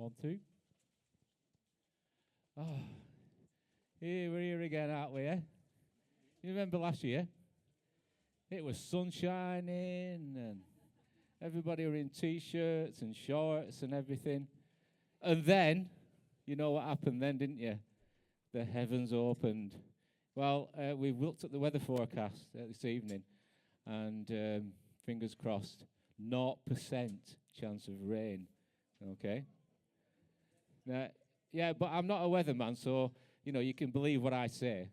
1, 2. Oh, we're here again, aren't we, eh? You remember last year? It was sun shining and everybody were in T-shirts and shorts and everything. And then, you know what happened then, didn't you? The heavens opened. Well, we've looked at the weather forecast this evening, and fingers crossed, 0% chance of rain. Okay? Now, yeah, but I'm not a weatherman, so, you can believe what I say.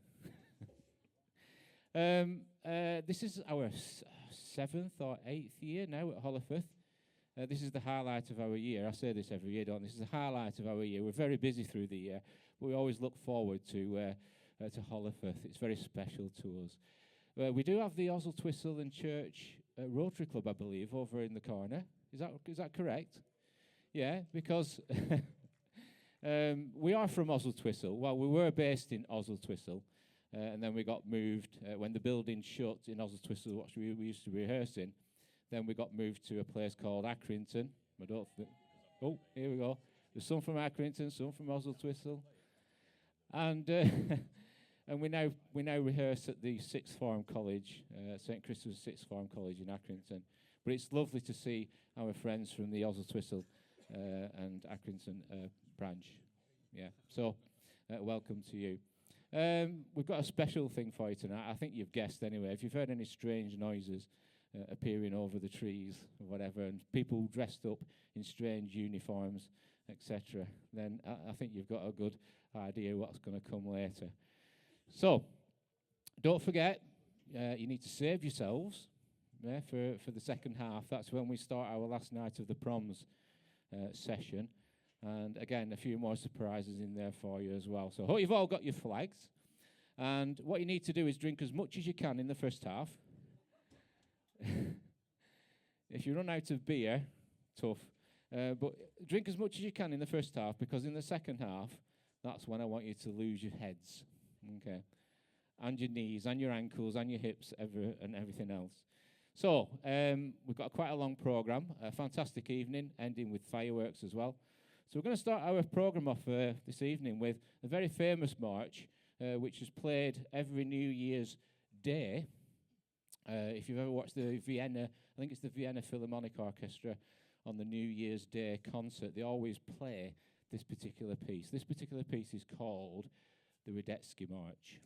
This is our 7th or 8th year now at Hollowforth. This is the highlight of our year. I say this every year, don't I? This is the highlight of our year. We're very busy through the year, but we always look forward to Hollowforth. It's very special to us. We do have the Oswald and Church Rotary Club, I believe, over in the corner. Is that correct? Yeah, because we are from Oswald. Well, we were based in Oswald, and then we got moved when the building shut in Oswald, which we used to rehearse in. Then we got moved to a place called Accrington. Oh, here we go. There's some from Accrington, some from Oswald, and and we now rehearse at the Sixth Form College, St Christopher's Sixth Form College in Accrington. But it's lovely to see our friends from the Oswald and Accrington branch. Yeah, so welcome to you. We've got a special thing for you tonight. I think you've guessed anyway. If you've heard any strange noises appearing over the trees or whatever, and people dressed up in strange uniforms, etc., then I think you've got a good idea what's going to come later. So, don't forget, you need to save yourselves for the second half. That's when we start our last night of the proms session. And again, a few more surprises in there for you as well. So, I hope you've all got your flags. And what you need to do is drink as much as you can in the first half. If you run out of beer, tough. But drink as much as you can in the first half, because in the second half, that's when I want you to lose your heads. Okay. And your knees, and your ankles, and your hips, and everything else. So, we've got quite a long programme, a fantastic evening, ending with fireworks as well. So we're going to start our programme off this evening with a very famous march, which is played every New Year's Day. If you've ever watched the Vienna, I think it's the Vienna Philharmonic Orchestra on the New Year's Day concert, they always play this particular piece. This particular piece is called the Radetzky March.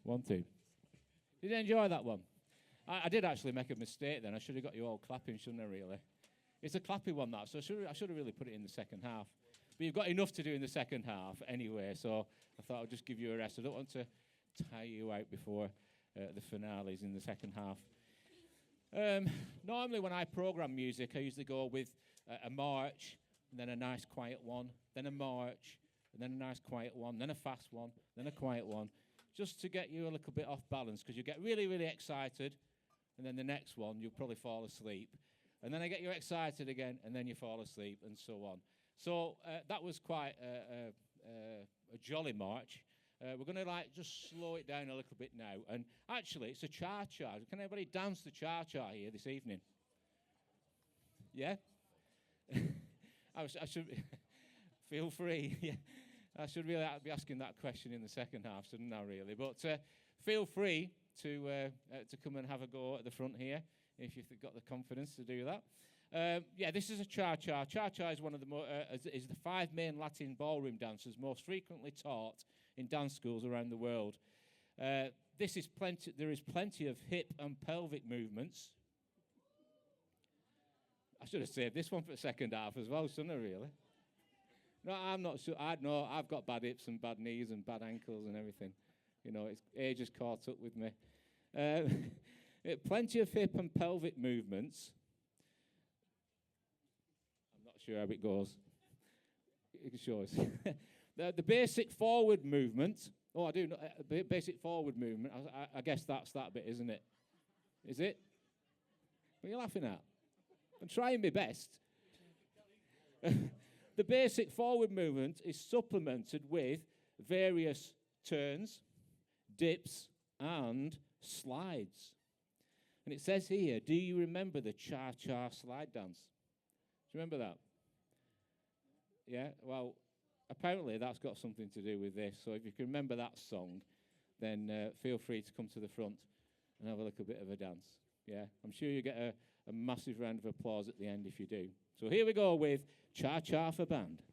One, two. Did you enjoy that one? I did actually make a mistake then. I should have got you all clapping, shouldn't I, really? It's a clappy one, that, so I should have really put it in the second half. But you've got enough to do in the second half anyway, so I thought I'd just give you a rest. I don't want to tire you out before the finales in the second half. Normally when I program music, I usually go with a march, and then a nice quiet one, then a march, and then a nice quiet one, then a fast one, then a quiet one, just to get you a little bit off balance, because you get really, really excited, and then the next one, you'll probably fall asleep. And then I get you excited again, and then you fall asleep, and so on. So that was quite a jolly march. We're going to just slow it down a little bit now. And actually, it's a cha-cha. Can everybody dance the cha-cha here this evening? Yeah? I should feel free. Yeah. I should really be asking that question in the second half, shouldn't I, really? But feel free to come and have a go at the front here, if you've got the confidence to do that. Yeah, this is a cha-cha. Cha-cha is one of the is the 5 main Latin ballroom dances most frequently taught in dance schools around the world. There is plenty of hip and pelvic movements. I should have saved this one for the second half as well, shouldn't I, really? No, I'm not sure. No, I've got bad hips and bad knees and bad ankles and everything. You know, age has caught up with me. Plenty of hip and pelvic movements. I'm not sure how it goes. You can show us. The basic forward movement. Oh, I do know. Basic forward movement. I guess that's that bit, isn't it? Is it? What are you laughing at? I'm trying my best. The basic forward movement is supplemented with various turns, dips, and slides. And it says here, do you remember the cha-cha slide dance? Do you remember that? Yeah, well, apparently that's got something to do with this. So if you can remember that song, then feel free to come to the front and have a little bit of a dance. Yeah, I'm sure you get a massive round of applause at the end if you do. So here we go with Cha-Cha for Band.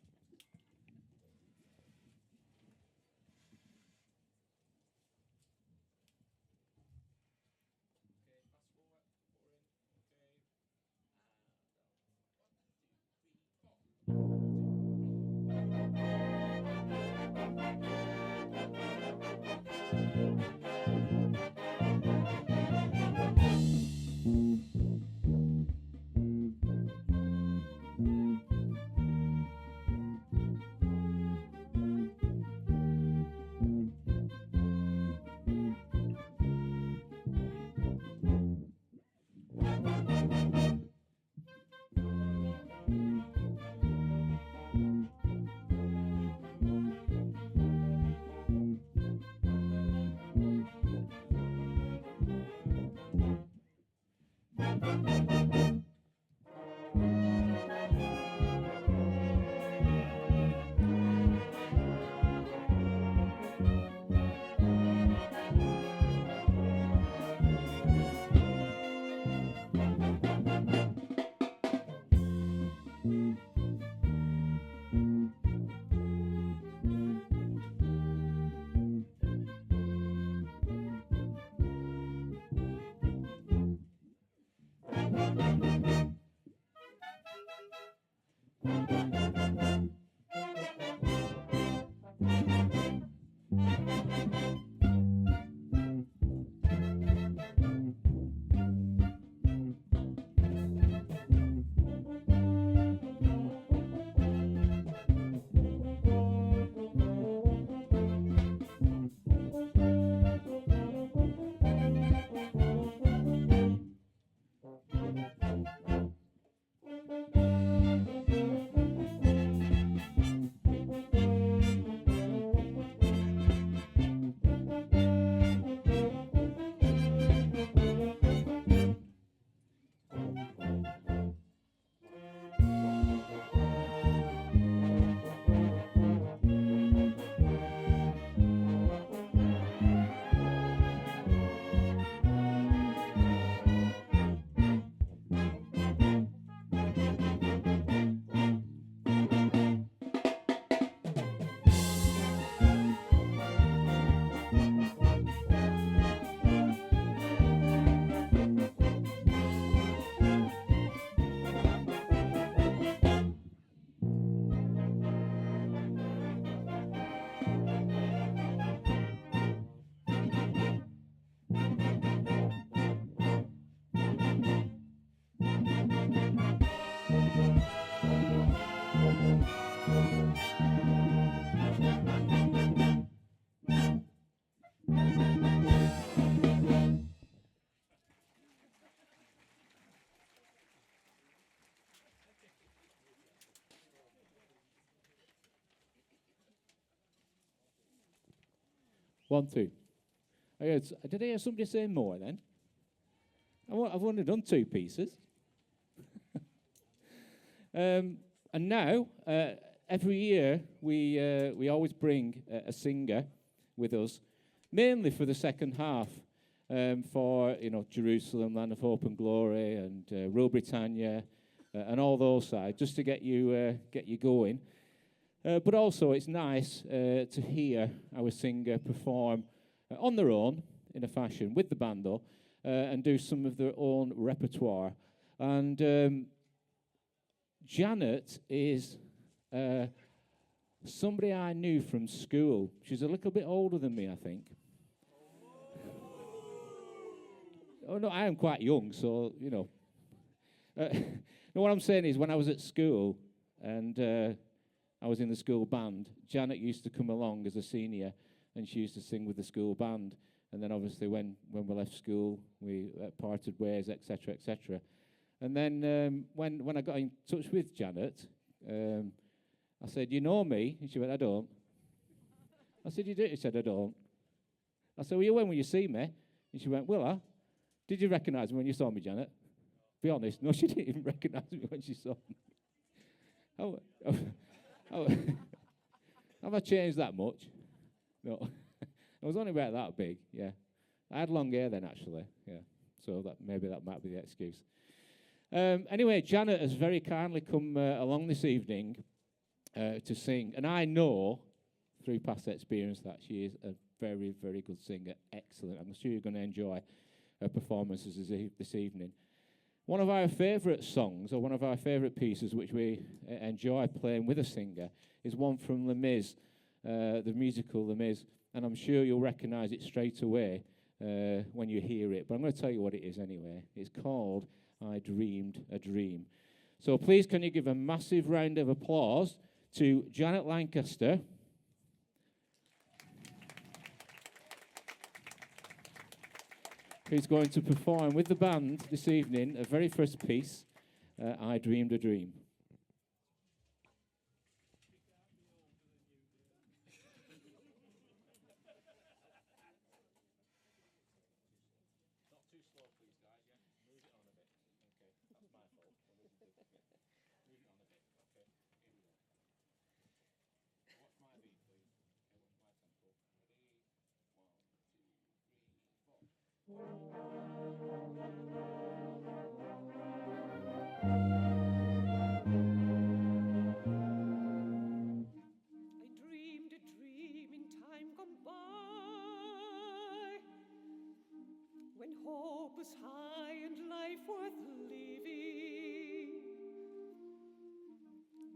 1, 2. Did I hear somebody say more then? I've only done 2 pieces. And now, every year, we always bring a singer with us, mainly for the second half, for Jerusalem, Land of Hope and Glory, and Rule Britannia, and all those sides, just to get you going. But also, it's nice to hear our singer perform on their own, in a fashion, with the band though, and do some of their own repertoire. And Janet is somebody I knew from school. She's a little bit older than me, I think. Oh, no, I am quite young, so, no, what I'm saying is when I was at school and I was in the school band, Janet used to come along as a senior, and she used to sing with the school band. And then obviously when we left school, we parted ways, etc., etc. And then when I got in touch with Janet, I said, "You know me?" And she went, "I don't." I said, "You do?" She said, "I don't." I said, "Well, when will you see me?" And she went, "Will I? Did you recognise me when you saw me, Janet?" Be honest. No, she didn't even recognise me when she saw me. Have I changed that much? No. I was only about that big, yeah. I had long hair then, actually, yeah. So maybe that might be the excuse. Anyway, Janet has very kindly come along this evening to sing. And I know, through past experience, that she is a very, very good singer. Excellent. I'm sure you're going to enjoy her performances this evening. One of our favourite songs, or one of our favourite pieces, which we enjoy playing with a singer, is one from Les Mis, the musical Les Mis. And I'm sure you'll recognise it straight away when you hear it. But I'm going to tell you what it is anyway. It's called I Dreamed a Dream. So please, can you give a massive round of applause to Janet Lancaster, who's going to perform with the band this evening, her very first piece, I Dreamed a Dream. Was high and life worth living.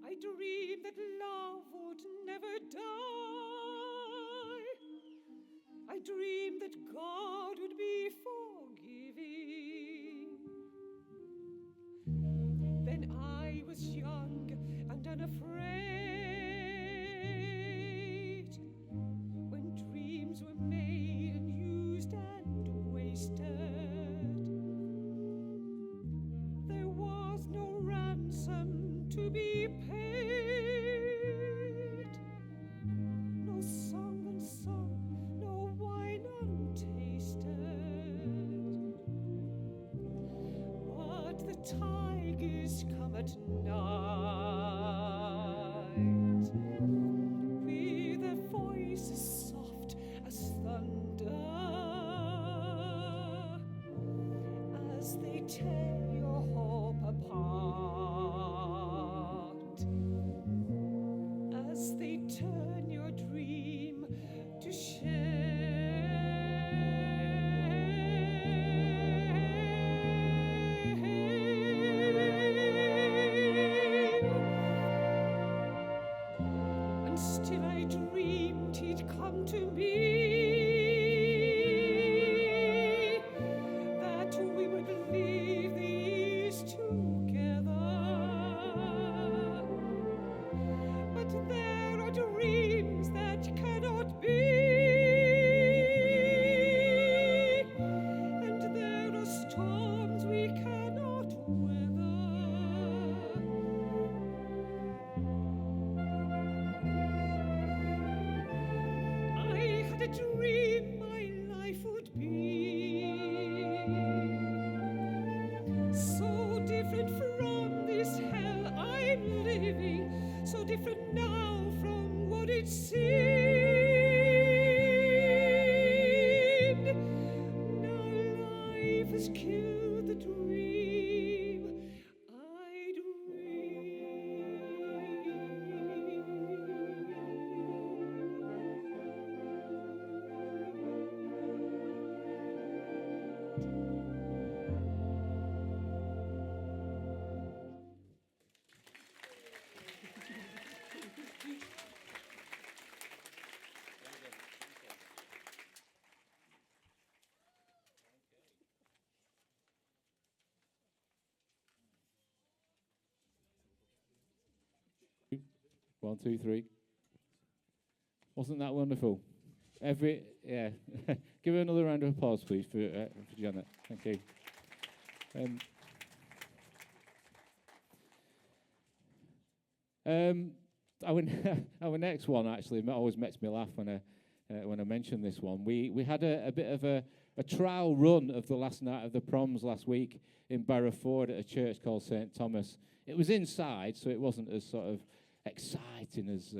I dreamed that love would never die. I dreamed that God would be forgiving. Then I was young and unafraid, when dreams were made and used and wasted. To be paid, no song unsung, no wine untasted. But the tigers come at night, with their voices soft as thunder, as they tear your hope apart. As they turn your dream to shame. And still I dreamed he'd come to me, that we would leave the East together. But there are dreams that cannot be, and there are storms we cannot weather. I 1, 2, 3. Wasn't that wonderful? Yeah. Give her another round of applause, please, for Janet. Thank you. Our next one actually always makes me laugh when I mention this one. We had a bit of a trial run of the last night of the proms last week in Barrowford at a church called St. Thomas. It was inside, so it wasn't as sort of exciting as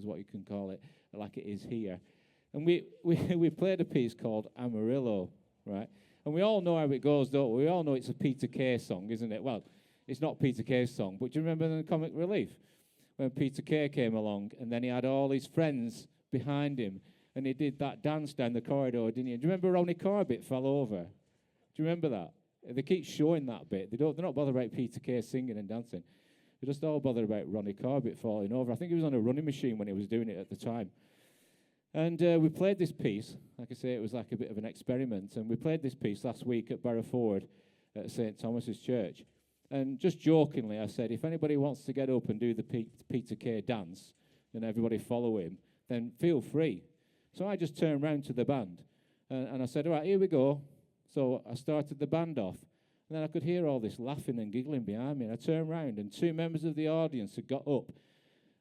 what you can call it, like it is here. And we played a piece called Amarillo, right? And we all know how it goes, don't we? We all know it's a Peter Kay song, isn't it? Well, it's not Peter Kay's song, but do you remember the Comic Relief? When Peter Kay came along, and then he had all his friends behind him, and he did that dance down the corridor, didn't he? Do you remember Ronnie Corbett fell over? Do you remember that? They keep showing that bit. They're not bothered about Peter Kay singing and dancing. They're just all bothered about Ronnie Corbett falling over. I think he was on a running machine when he was doing it at the time. And we played this piece. Like I say, it was like a bit of an experiment. And we played this piece last week at Barrowford at St. Thomas's Church. And just jokingly, I said, if anybody wants to get up and do the Peter Kay dance, and everybody follow him, then feel free. So I just turned round to the band, and I said, all right, here we go. So I started the band off, and then I could hear all this laughing and giggling behind me, and I turned round, and 2 members of the audience had got up,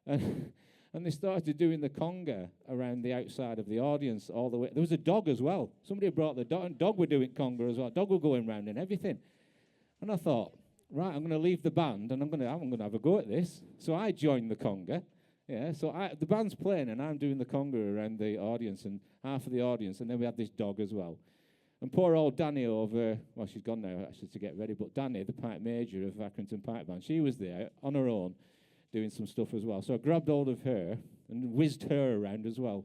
and they started doing the conga around the outside of the audience all the way. There was a dog as well. Somebody brought the dog, and dog were doing conga as well. Dog were going round and everything. And I thought, right, I'm going to leave the band, and I'm going to have a go at this. So I joined the conga. Yeah, so the band's playing, and I'm doing the conga around the audience, and half of the audience, and then we had this dog as well. And poor old Danny over, well, she's gone now, actually, to get ready, but Danny, the pipe major of Accrington Pipe Band, she was there on her own doing some stuff as well. So I grabbed hold of her and whizzed her around as well.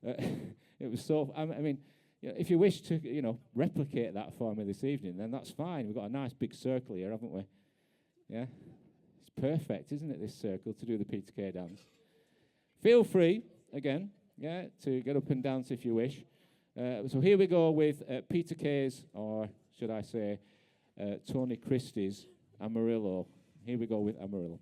It was so, I mean, if you wish to, replicate that for me this evening, then that's fine. We've got a nice big circle here, haven't we? Yeah? It's perfect, isn't it, this circle, to do the Peter Kay dance. Feel free, again, to get up and dance if you wish. So here we go with Peter Kay's, or should I say, Tony Christie's Amarillo. Here we go with Amarillo.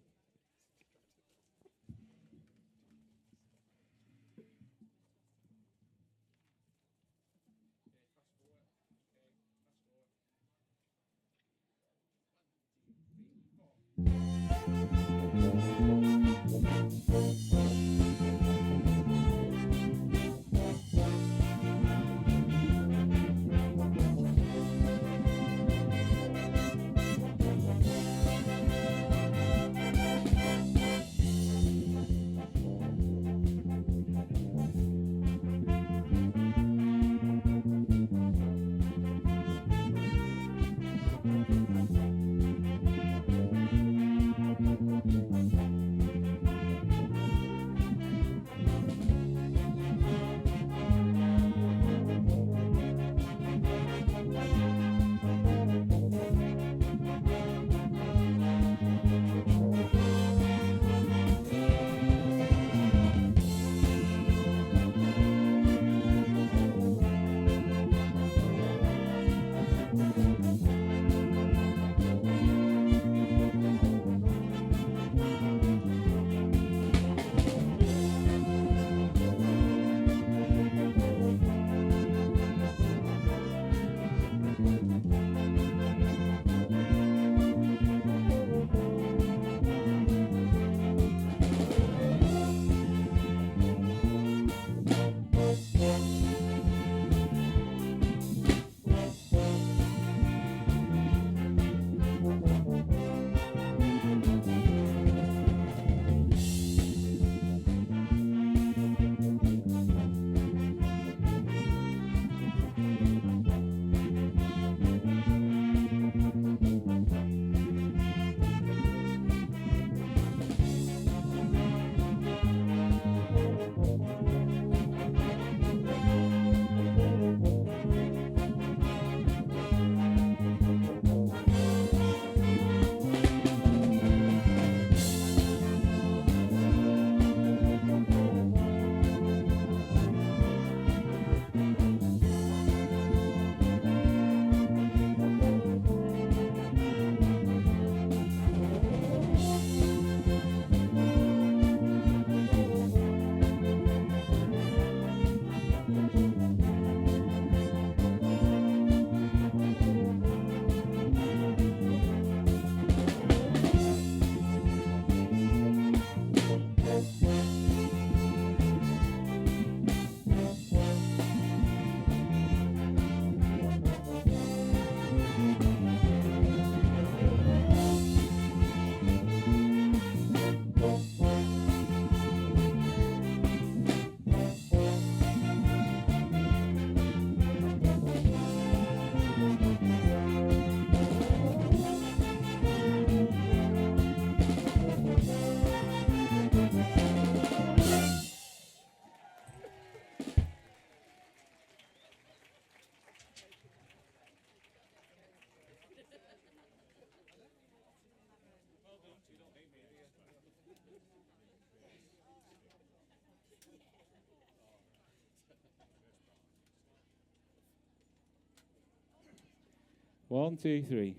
One, two, three.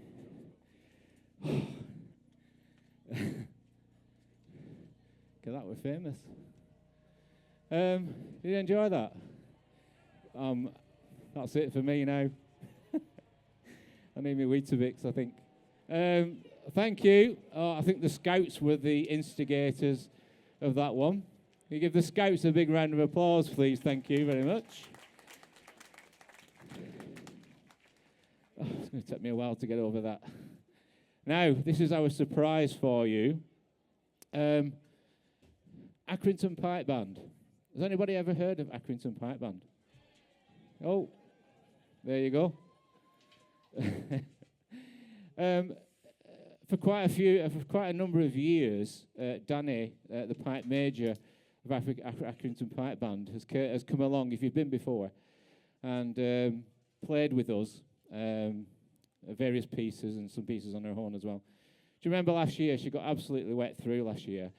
That was famous. Did you enjoy that? That's it for me now. I need my Weetabix, I think. Thank you. I think the Scouts were the instigators of that one. Can you give the Scouts a big round of applause, please? Thank you very much. It's going to take me a while to get over that. Now, this is our surprise for you. Accrington Pipe Band. Has anybody ever heard of Accrington Pipe Band? Oh, there you go. For quite a number of years, Danny, the pipe major of Accrington Pipe Band, has come along, if you've been before, and played with us various pieces and some pieces on her horn as well. Do you remember last year? She got absolutely wet through last year.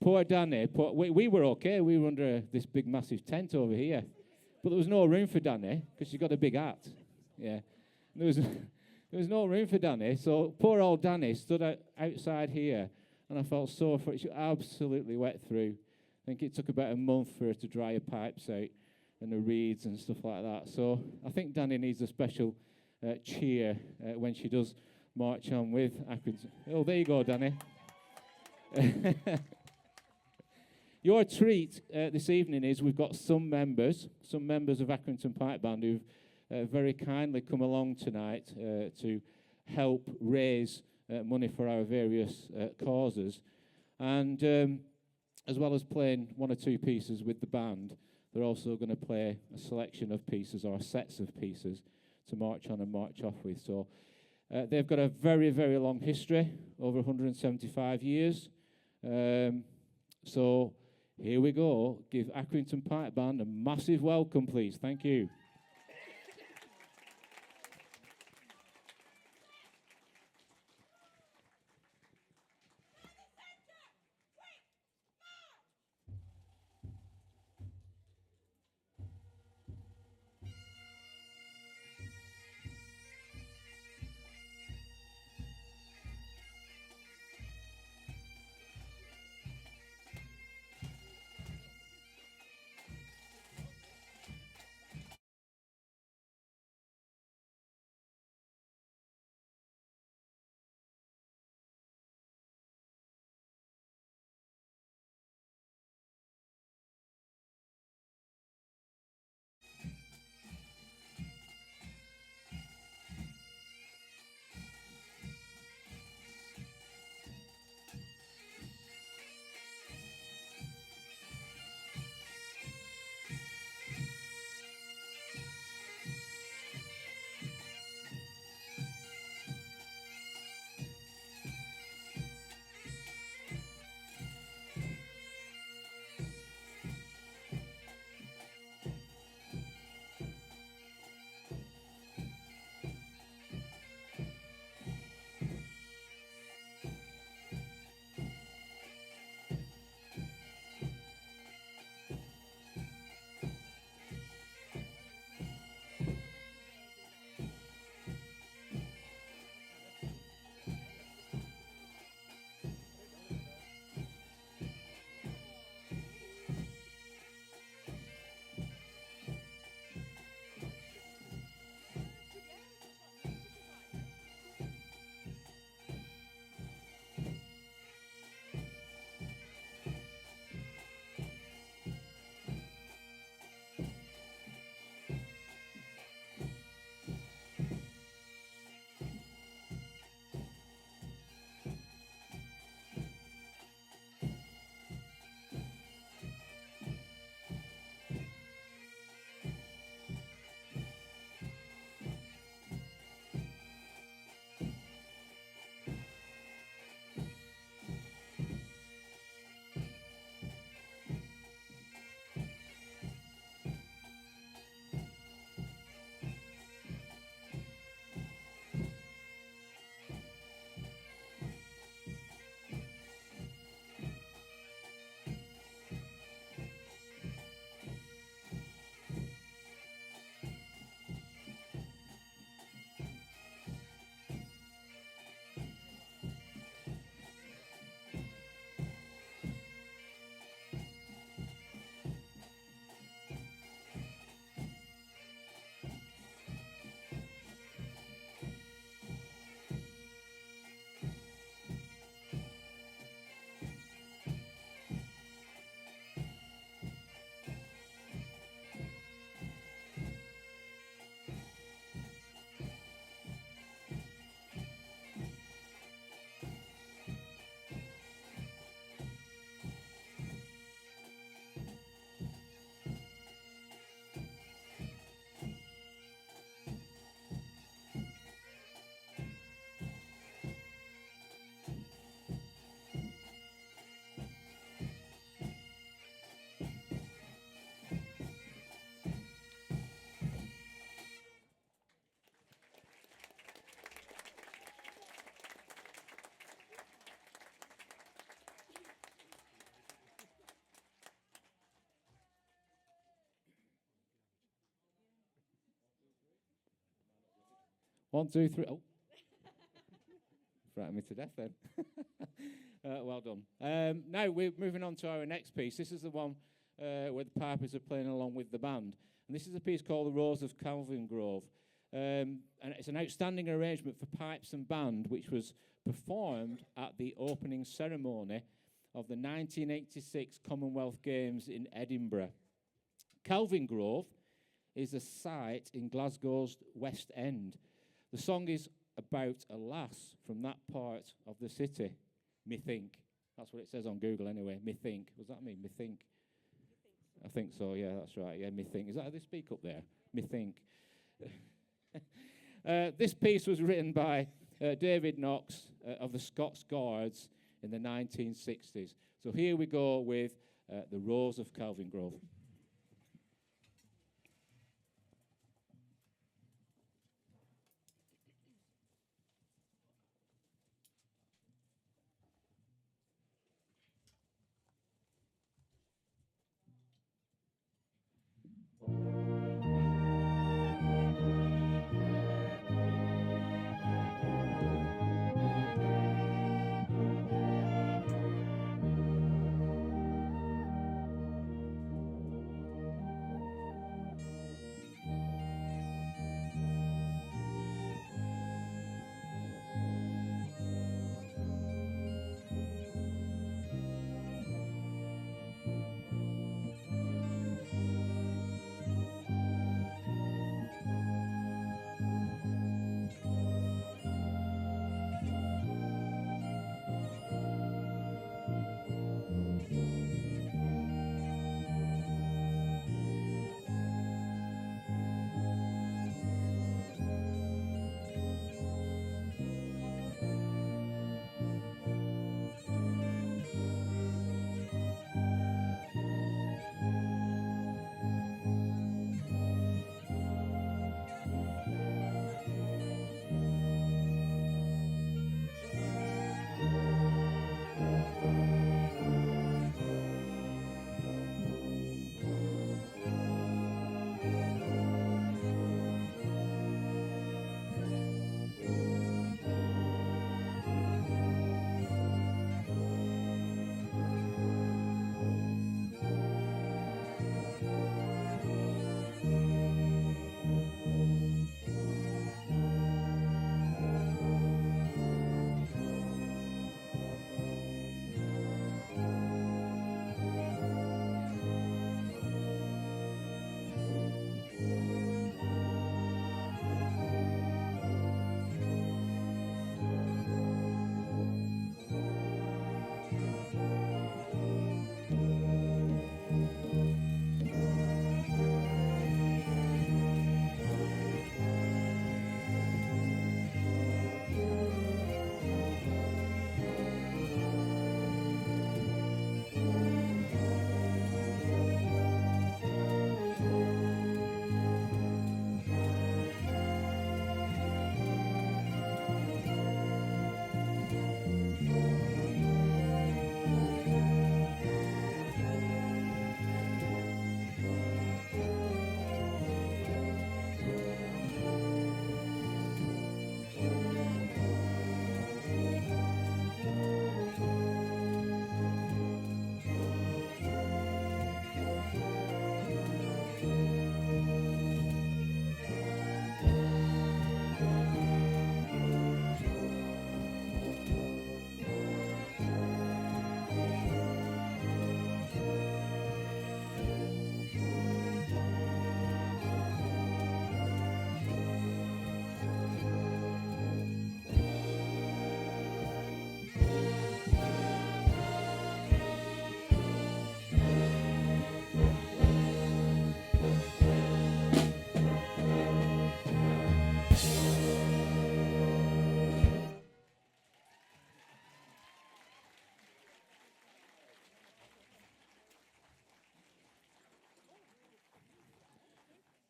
Poor Danny. We were okay. We were under this big, massive tent over here. But there was no room for Danny because she got a big hat. Yeah. There was no room for Danny. So poor old Danny stood outside here, and I felt sore for it. She was absolutely wet through. I think it took about a month for her to dry her pipes out and the reeds and stuff like that. So I think Danny needs a special cheer when she does march on with Accrington. Oh, there you go, Danny. Your treat this evening is we've got some members of Accrington Pipe Band who've very kindly come along tonight to help raise money for our various causes. And as well as playing one or two pieces with the band, they're also going to play a selection of pieces or sets of pieces to march on and march off with. So they've got a very, very long history, over 175 years. So here we go. Give Accrington Pipe Band a massive welcome, please. Thank you. 1, 2, 3. Oh. Frightened me to death then. Well done. Now we're moving on to our next piece. This is the one where the pipers are playing along with the band. And this is a piece called The Rose of Calvin Grove. And it's an outstanding arrangement for pipes and band, which was performed at the opening ceremony of the 1986 Commonwealth Games in Edinburgh. Calvin Grove is a site in Glasgow's West End. The song is about a lass from that part of the city, methink. That's what it says on Google anyway, methink. What does that mean, methink? I think so, yeah, that's right, yeah, methink. Is that how they speak up there? Methink. This piece was written by David Knox of the Scots Guards in the 1960s. So here we go with The Rose of Calvin Grove.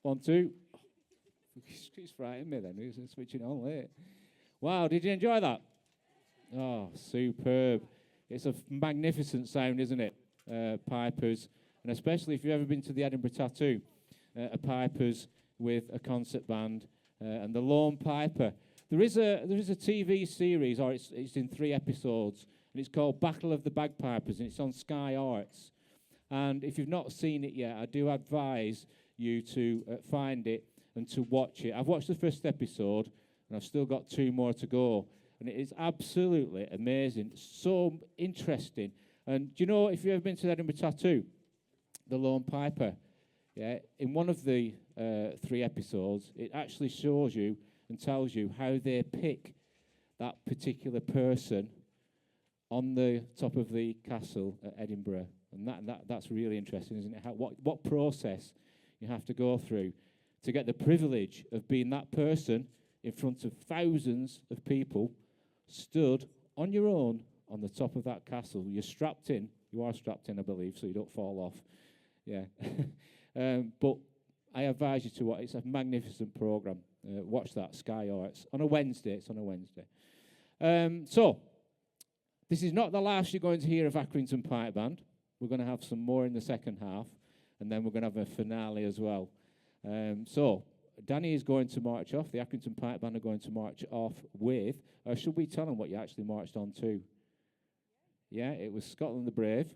One, two. He's frightening me then. He's switching on late. Wow, did you enjoy that? Oh, superb. It's a magnificent sound, isn't it? Pipers. And especially if you've ever been to the Edinburgh Tattoo, a pipers with a concert band. and the Lone Piper. There is a TV series, or it's in 3 episodes, and it's called Battle of the Bagpipers, and it's on Sky Arts. And if you've not seen it yet, I do advise you to find it and to watch it. I've watched the first episode, and I've still got 2 more to go. And it is absolutely amazing, so interesting. And do you know, if you've ever been to Edinburgh Tattoo, the Lone Piper, yeah, in one of the 3 episodes, it actually shows you and tells you how they pick that particular person on the top of the castle at Edinburgh. And that's really interesting, isn't it? What process you have to go through to get the privilege of being that person in front of thousands of people, stood on your own on the top of that castle. You're strapped in. You are strapped in, I believe, so you don't fall off. Yeah. But I advise you to watch. It's a magnificent program. Watch that, Sky Arts. On a Wednesday. It's on a Wednesday. So, this is not the last you're going to hear of Accrington Pipe Band. We're going to have some more in the second half, and then we're going to have a finale as well. So, Danny is going to march off. The Accrington Pipe Band are going to march off with... should we tell them what you actually marched on to? Yeah, it was Scotland the Brave.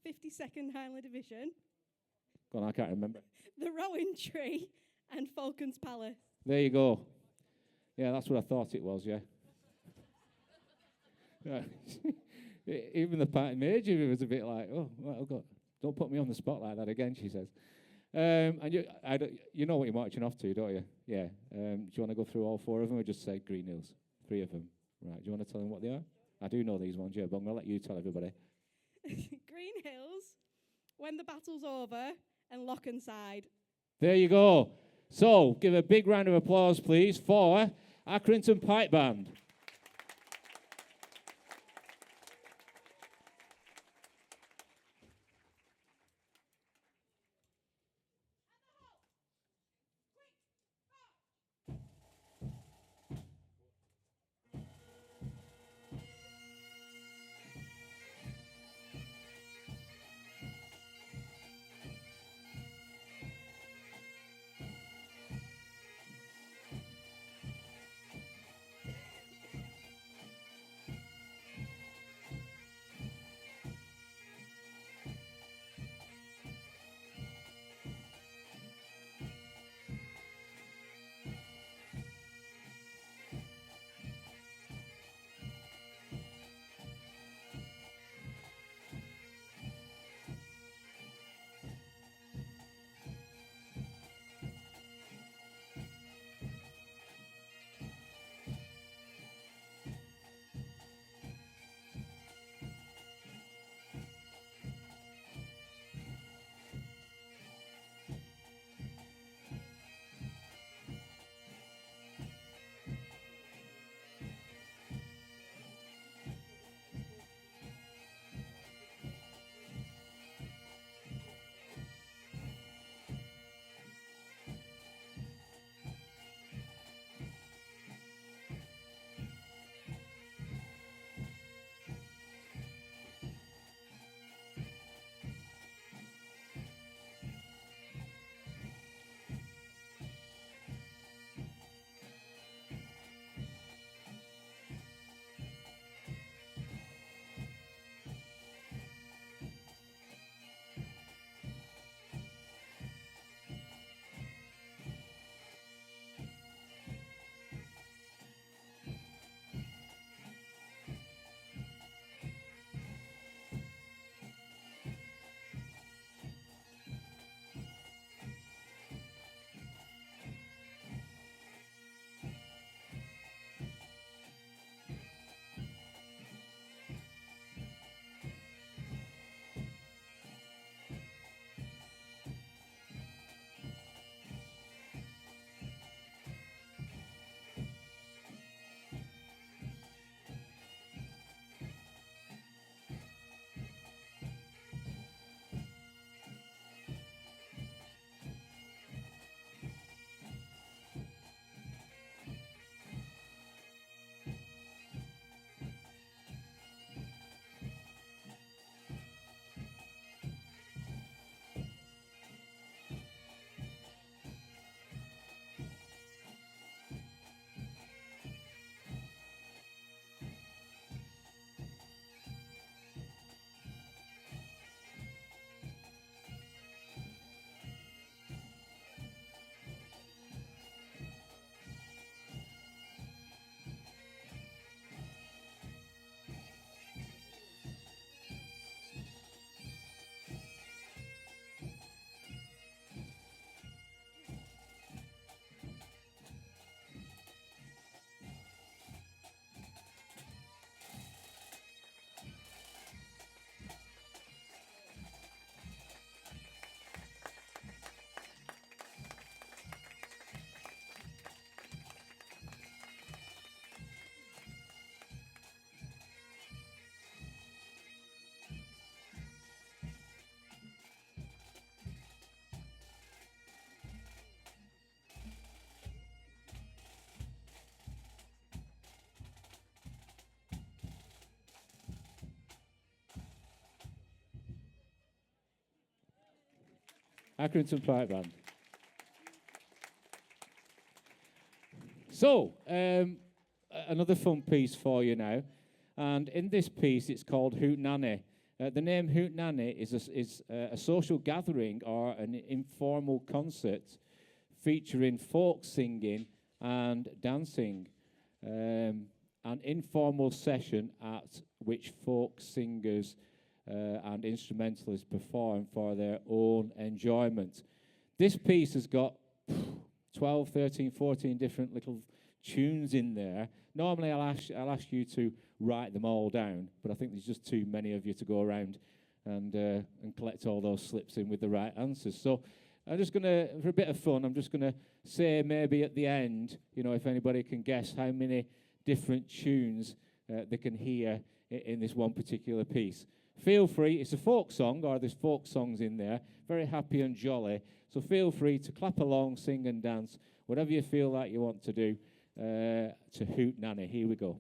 52nd Highland Division. Go on, I can't remember. The Rowan Tree and Falcon's Palace. There you go. Yeah, that's what I thought it was, yeah. Even the party major was a bit like, oh, well, God, don't put me on the spot like that again, she says. And you know what you're marching off to, don't you? Yeah. Do you want to go through all 4 of them or just say Green Hills? 3 of them. Right. Do you want to tell them what they are? I do know these ones, yeah, but I'm going to let you tell everybody. Green Hills, When the Battle's Over, and Lochenside. There you go. So, give a big round of applause, please, for Accrington Pipe Band. Accrington Pipe Band. So, another fun piece for you now. And in this piece, it's called Hoot Nanny. The name Hoot Nanny is a social gathering or an informal concert featuring folk singing and dancing. An informal session at which folk singers and instrumentalists perform for their own enjoyment. This piece has got 12, 13, 14 different little tunes in there. Normally I'll ask you to write them all down, but I think there's just too many of you to go around and collect all those slips in with the right answers. So I'm just going to, for a bit of fun, I'm just going to say maybe at the end, you know, if anybody can guess how many different tunes they can hear in this one particular piece. Feel free, it's a folk song, or there's folk songs in there, very happy and jolly, so feel free to clap along, sing and dance, whatever you feel like you want to do, to Hoot Nanny. Here we go.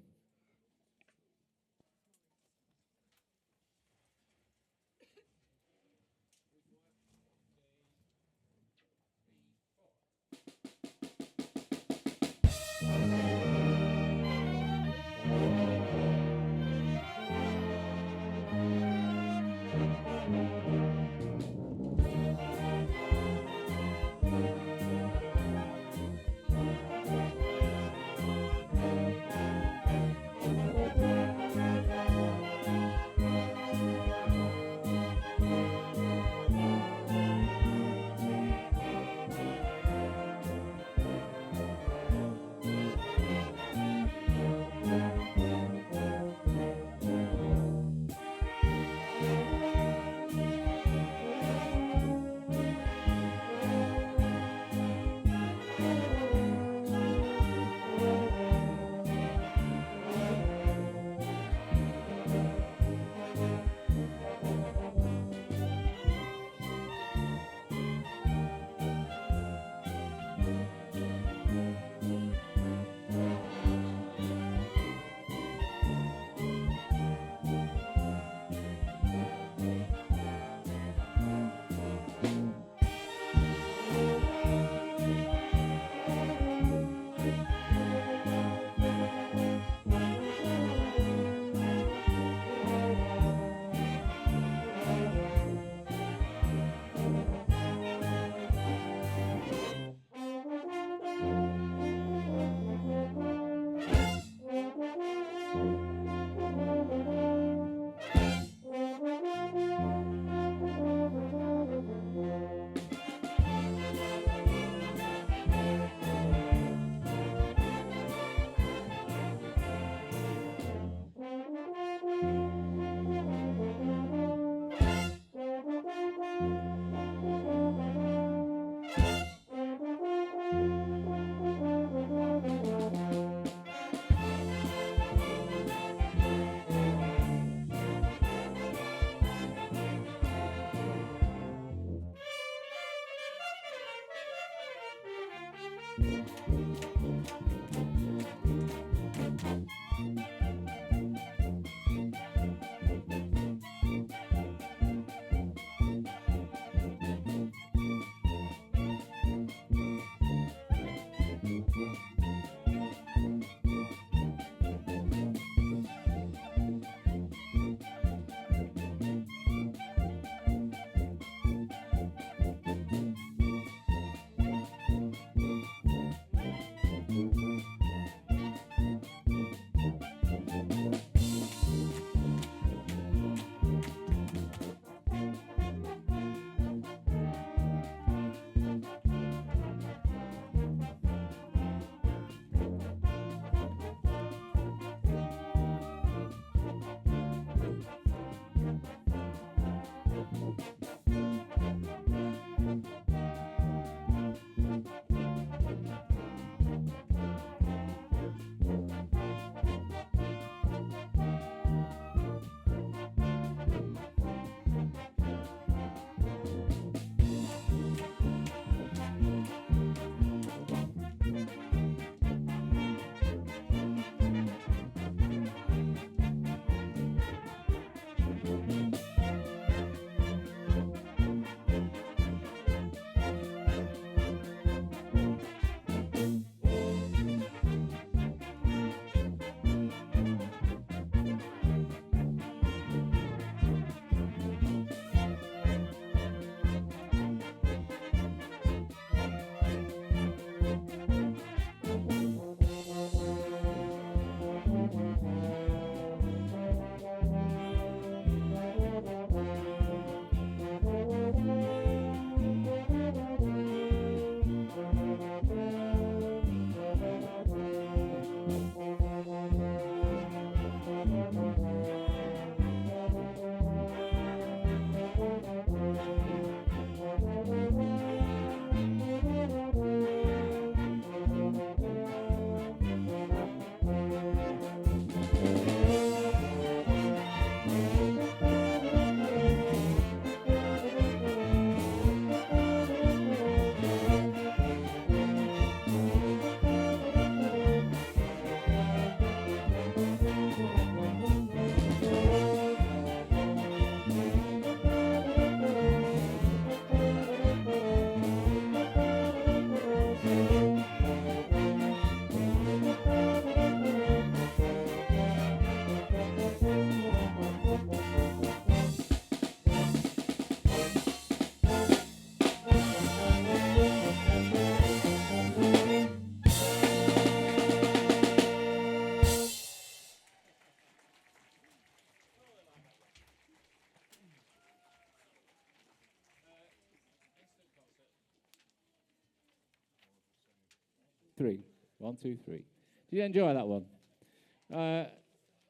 3. 1, 2, 3. Did you enjoy that one?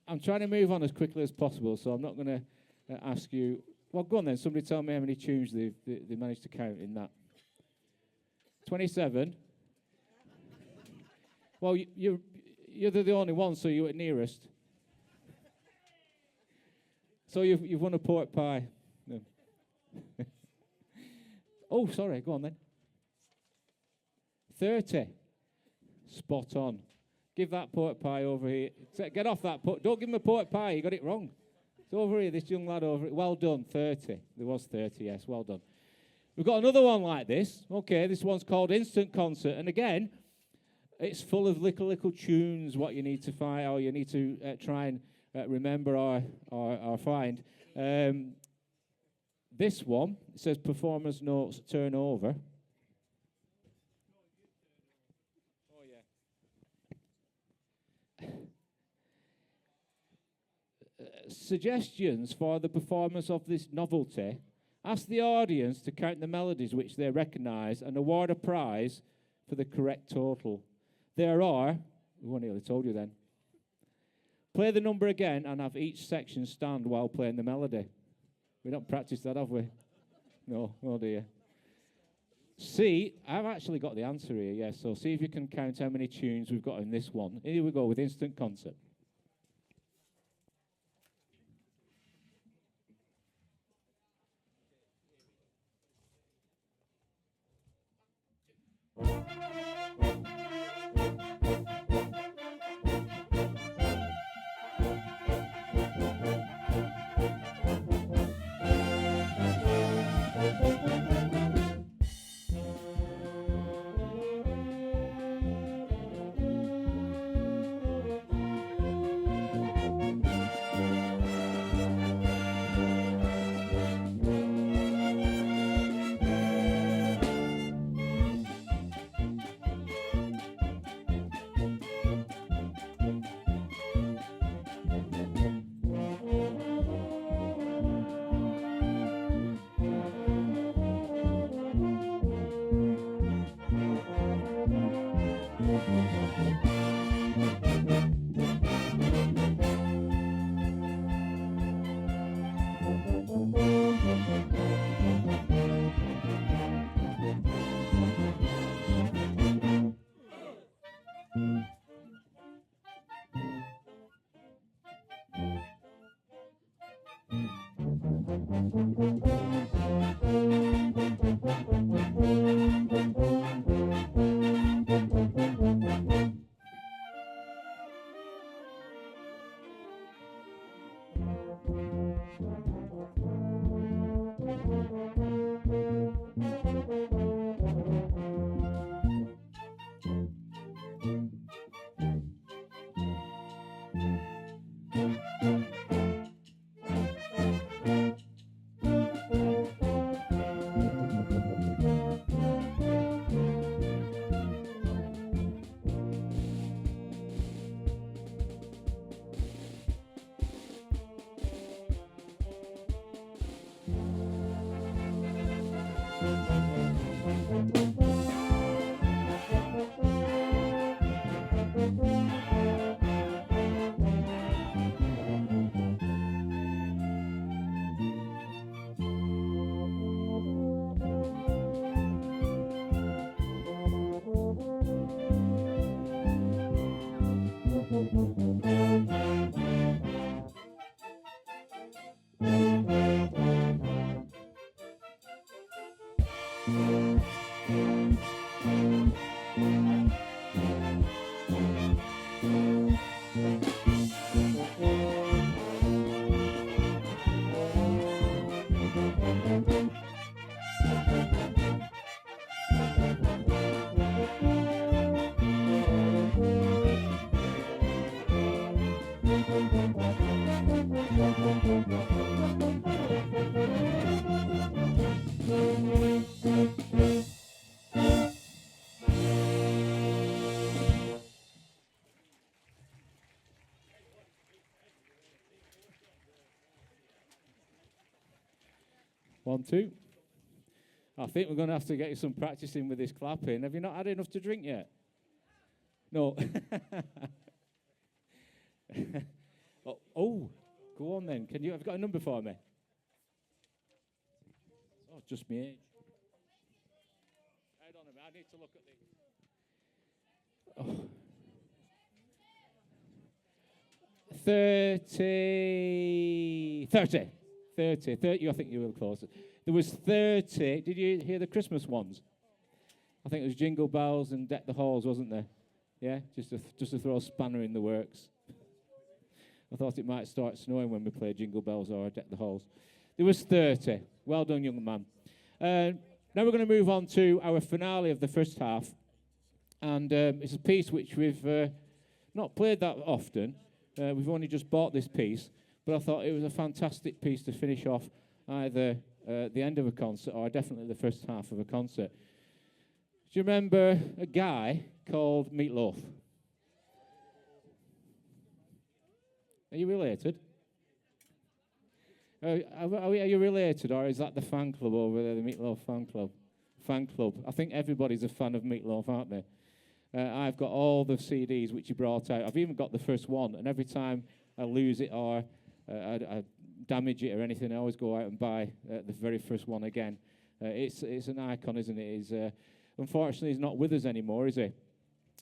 I'm trying to move on as quickly as possible, so I'm not going to ask you. Well, go on then. Somebody tell me how many tunes they managed to count in that. 27. Well, you're the only one, so you're nearest. So you've won a pork pie. No. Oh, sorry. Go on then. 30. Spot on. Give that pork pie over here. Get off that pork. Don't give him a pork pie. You got it wrong. It's over here. This young lad over here. Well done. 30. There was 30. Yes. Well done. We've got another one like this. Okay. This one's called Instant Concert, and again, it's full of little tunes. What you need to find, or you need to try and remember or find. This one, it says performance notes turn over. Oh, yeah. Suggestions for the performance of this novelty. Ask the audience to count the melodies which they recognise and award a prize for the correct total. There are, I nearly told you then. Play the number again and have each section stand while playing the melody. We don't practice that, have we? No, oh dear. See, I've actually got the answer here, yes. So see if you can count how many tunes we've got in this one. Here we go with Instant Concert. One, two. I think we're going to have to get you some practicing with this clapping. Have you not had enough to drink yet? No. Oh, go on then. Have you got a number for me? Oh, just me age. Hold on a minute. I need to look at the. Oh. 30. I think you were close. There was 30. Did you hear the Christmas ones? I think it was Jingle Bells and Deck the Halls, wasn't there? Yeah, just to throw a spanner in the works. I thought it might start snowing when we play Jingle Bells or Deck the Halls. There was 30. Well done, young man. Now we're going to move on to our finale of the first half. And it's a piece which we've not played that often. We've only just bought this piece. But I thought it was a fantastic piece to finish off either the end of a concert or definitely the first half of a concert. Do you remember a guy called Meatloaf? Are you related? Are you related, or is that the fan club over there, the Meatloaf fan club? Fan club. I think everybody's a fan of Meatloaf, aren't they? I've got all the CDs which he brought out. I've even got the first one, and every time I lose it or I damage it or anything, I always go out and buy the very first one again. It's an icon, isn't it? Unfortunately, he's not with us anymore, is he?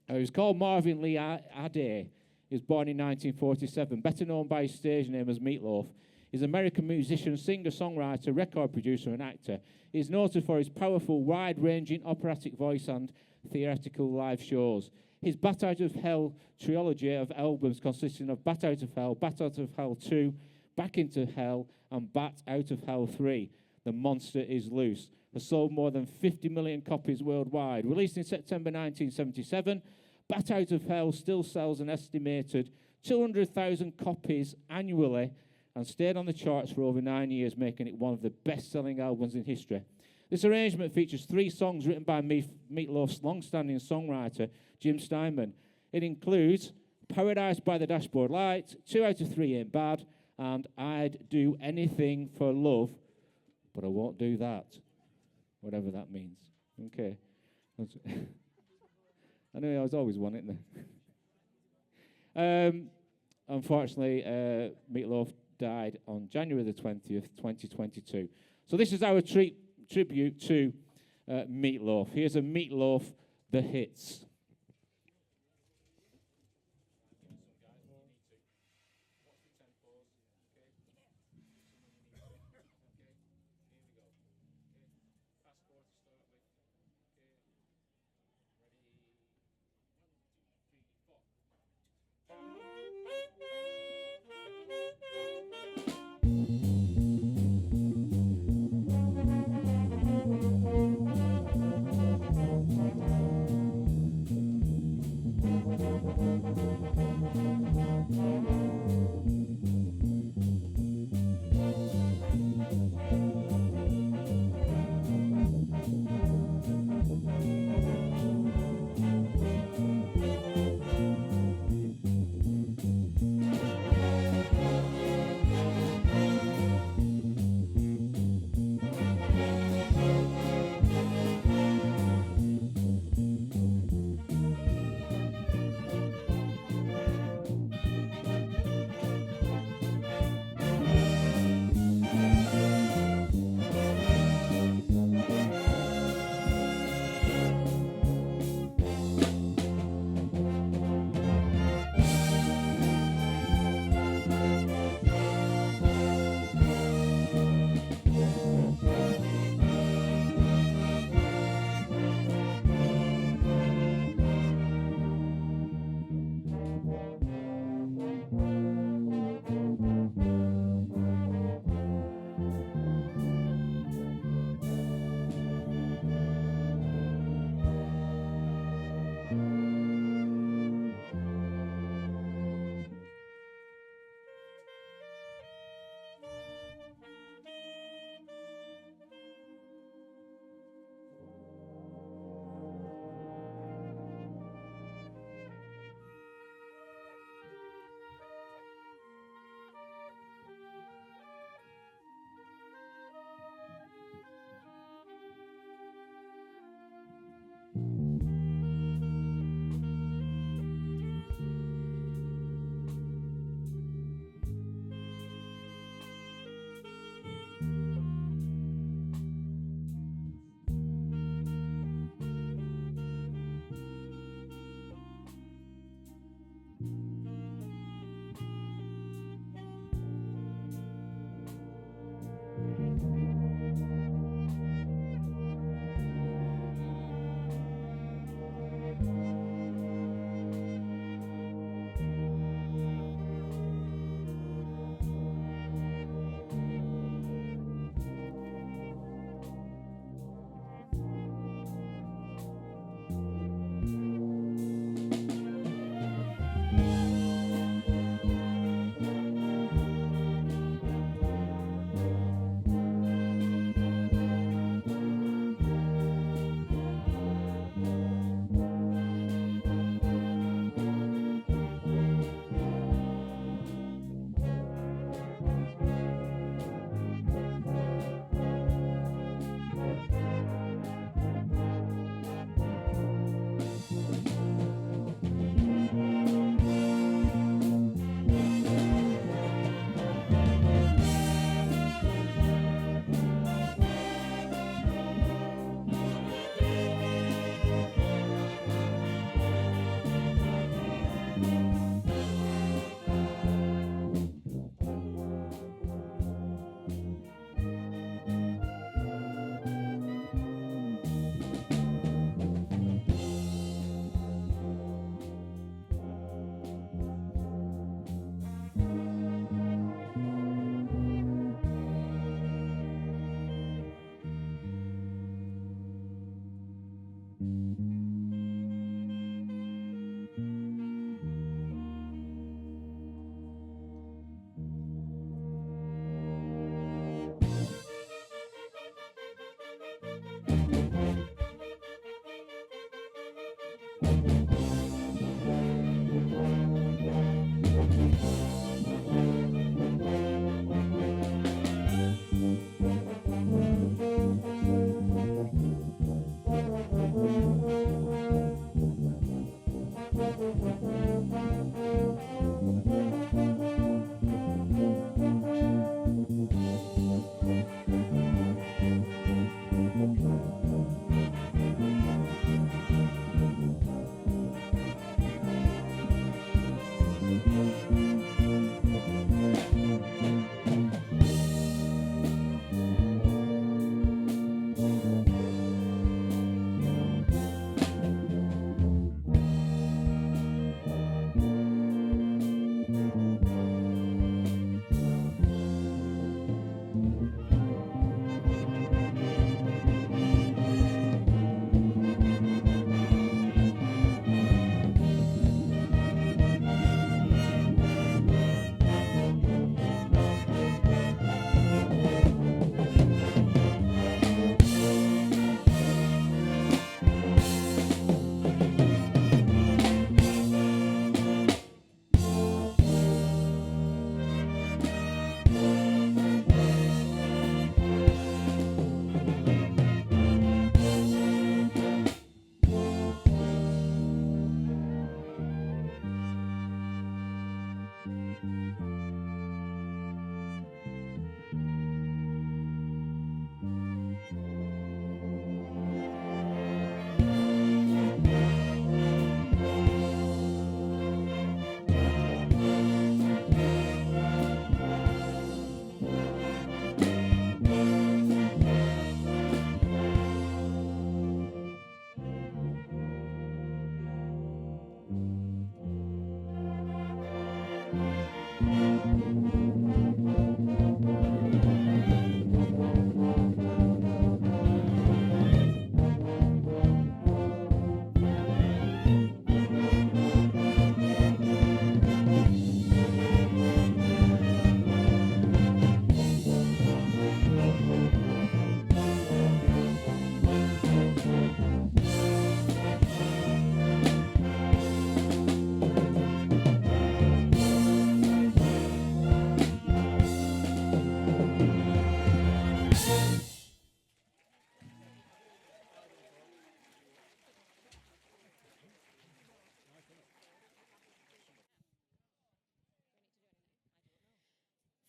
He was called Marvin Lee Ade. He was born in 1947, better known by his stage name as Meatloaf. He's an American musician, singer, songwriter, record producer, and actor. He's noted for his powerful, wide-ranging operatic voice and theatrical live shows. His Bat Out of Hell trilogy of albums consisting of Bat Out of Hell 2, Back into Hell, and Bat Out of Hell 3, The Monster is Loose, has sold more than 50 million copies worldwide. Released in September 1977, Bat Out of Hell still sells an estimated 200,000 copies annually and stayed on the charts for over 9 years, making it one of the best-selling albums in history. This arrangement features 3 songs written by Meatloaf's long-standing songwriter, Jim Steinman. It includes Paradise by the Dashboard Light, 2 out of 3 Ain't Bad, and I'd Do Anything for Love, but I Won't Do That. Whatever that means. Okay. I know I was always one, isn't there? Unfortunately, Meatloaf died on January the 20th, 2022. So this is our tribute to Meatloaf. Here's a Meatloaf, The Hits.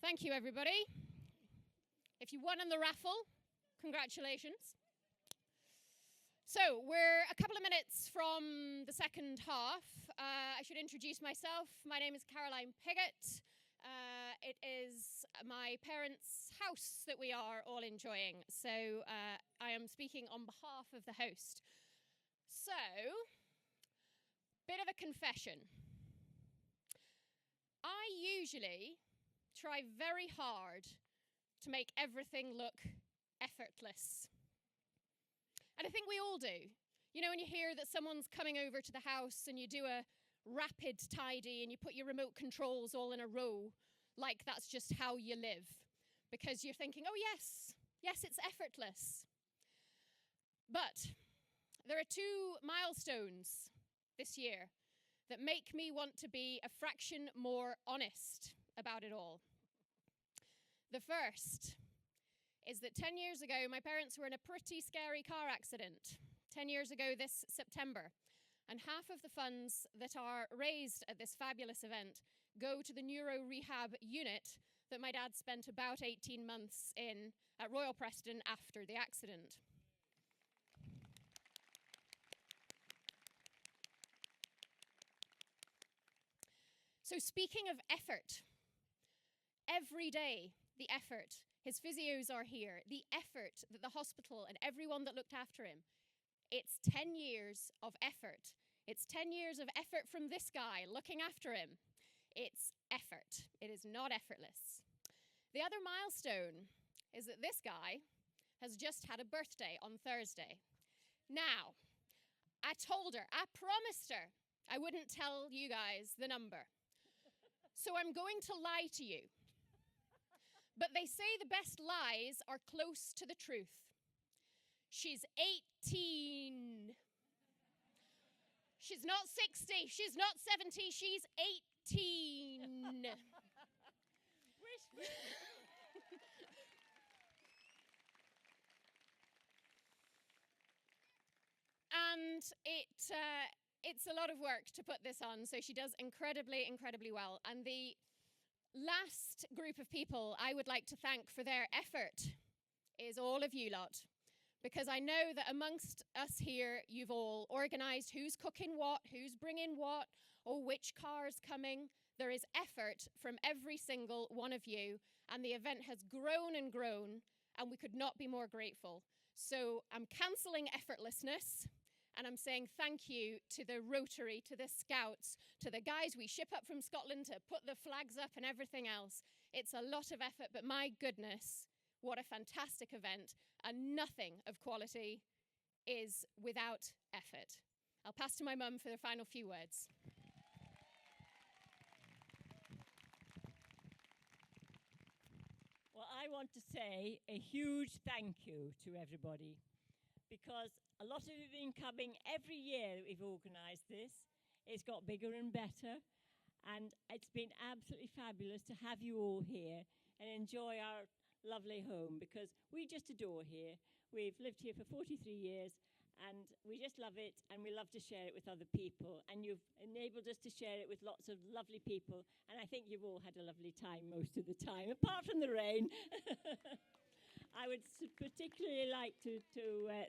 Thank you, everybody. If you won in the raffle, congratulations. So we're a couple of minutes from the second half. I should introduce myself. My name is Caroline Piggott. It is my parents' house that we are all enjoying. So I am speaking on behalf of the host. So, bit of a confession. I usually try very hard to make everything look effortless. And I think we all do. You know, when you hear that someone's coming over to the house and you do a rapid tidy and you put your remote controls all in a row, like that's just how you live. Because you're thinking, oh yes, it's effortless. But there are two milestones this year that make me want to be a fraction more honest about it all. The first is that 10 years ago, my parents were in a pretty scary car accident. 10 years ago this September. And half of the funds that are raised at this fabulous event go to the Neuro-Rehab Unit that my dad spent about 18 months in at Royal Preston after the accident. So speaking of effort, every day the effort. His physios are here. The effort that the hospital and everyone that looked after him. It's 10 years of effort. It's 10 years of effort from this guy looking after him. It's effort. It is not effortless. The other milestone is that this guy has just had a birthday on Thursday. Now, I told her, I promised her I wouldn't tell you guys the number. So I'm going to lie to you. But they say the best lies are close to the truth. She's 18. She's not 60. She's not 70. She's 18. And it's a lot of work to put this on, so she does incredibly, incredibly well. And the last group of people I would like to thank for their effort is all of you lot. Because I know that amongst us here, you've all organised who's cooking what, who's bringing what, or which car's coming. There is effort from every single one of you, and the event has grown and grown, and we could not be more grateful. So I'm cancelling effortlessness, and I'm saying thank you to the Rotary, to the Scouts, to the guys we ship up from Scotland to put the flags up and everything else. It's a lot of effort, but my goodness, what a fantastic event. And nothing of quality is without effort. I'll pass to my mum for the final few words. Well, I want to say a huge thank you to everybody, because a lot of you have been coming every year that we've organised this. It's got bigger and better, and it's been absolutely fabulous to have you all here and enjoy our lovely home, because we just adore here. We've lived here for 43 years, and we just love it, and we love to share it with other people, and you've enabled us to share it with lots of lovely people, and I think you've all had a lovely time most of the time, apart from the rain. I would particularly like to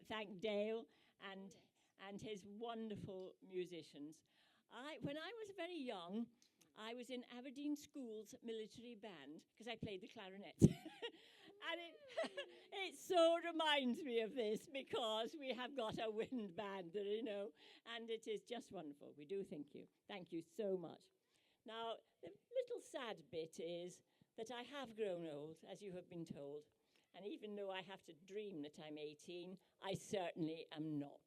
thank Dale and his wonderful musicians. When I was very young, I was in Aberdeen School's military band, because I played the clarinet. And it so reminds me of this, because we have got a wind band, you know, and it is just wonderful. We do thank you. Thank you so much. Now, the little sad bit is that I have grown old, as you have been told. And even though I have to dream that I'm 18, I certainly am not.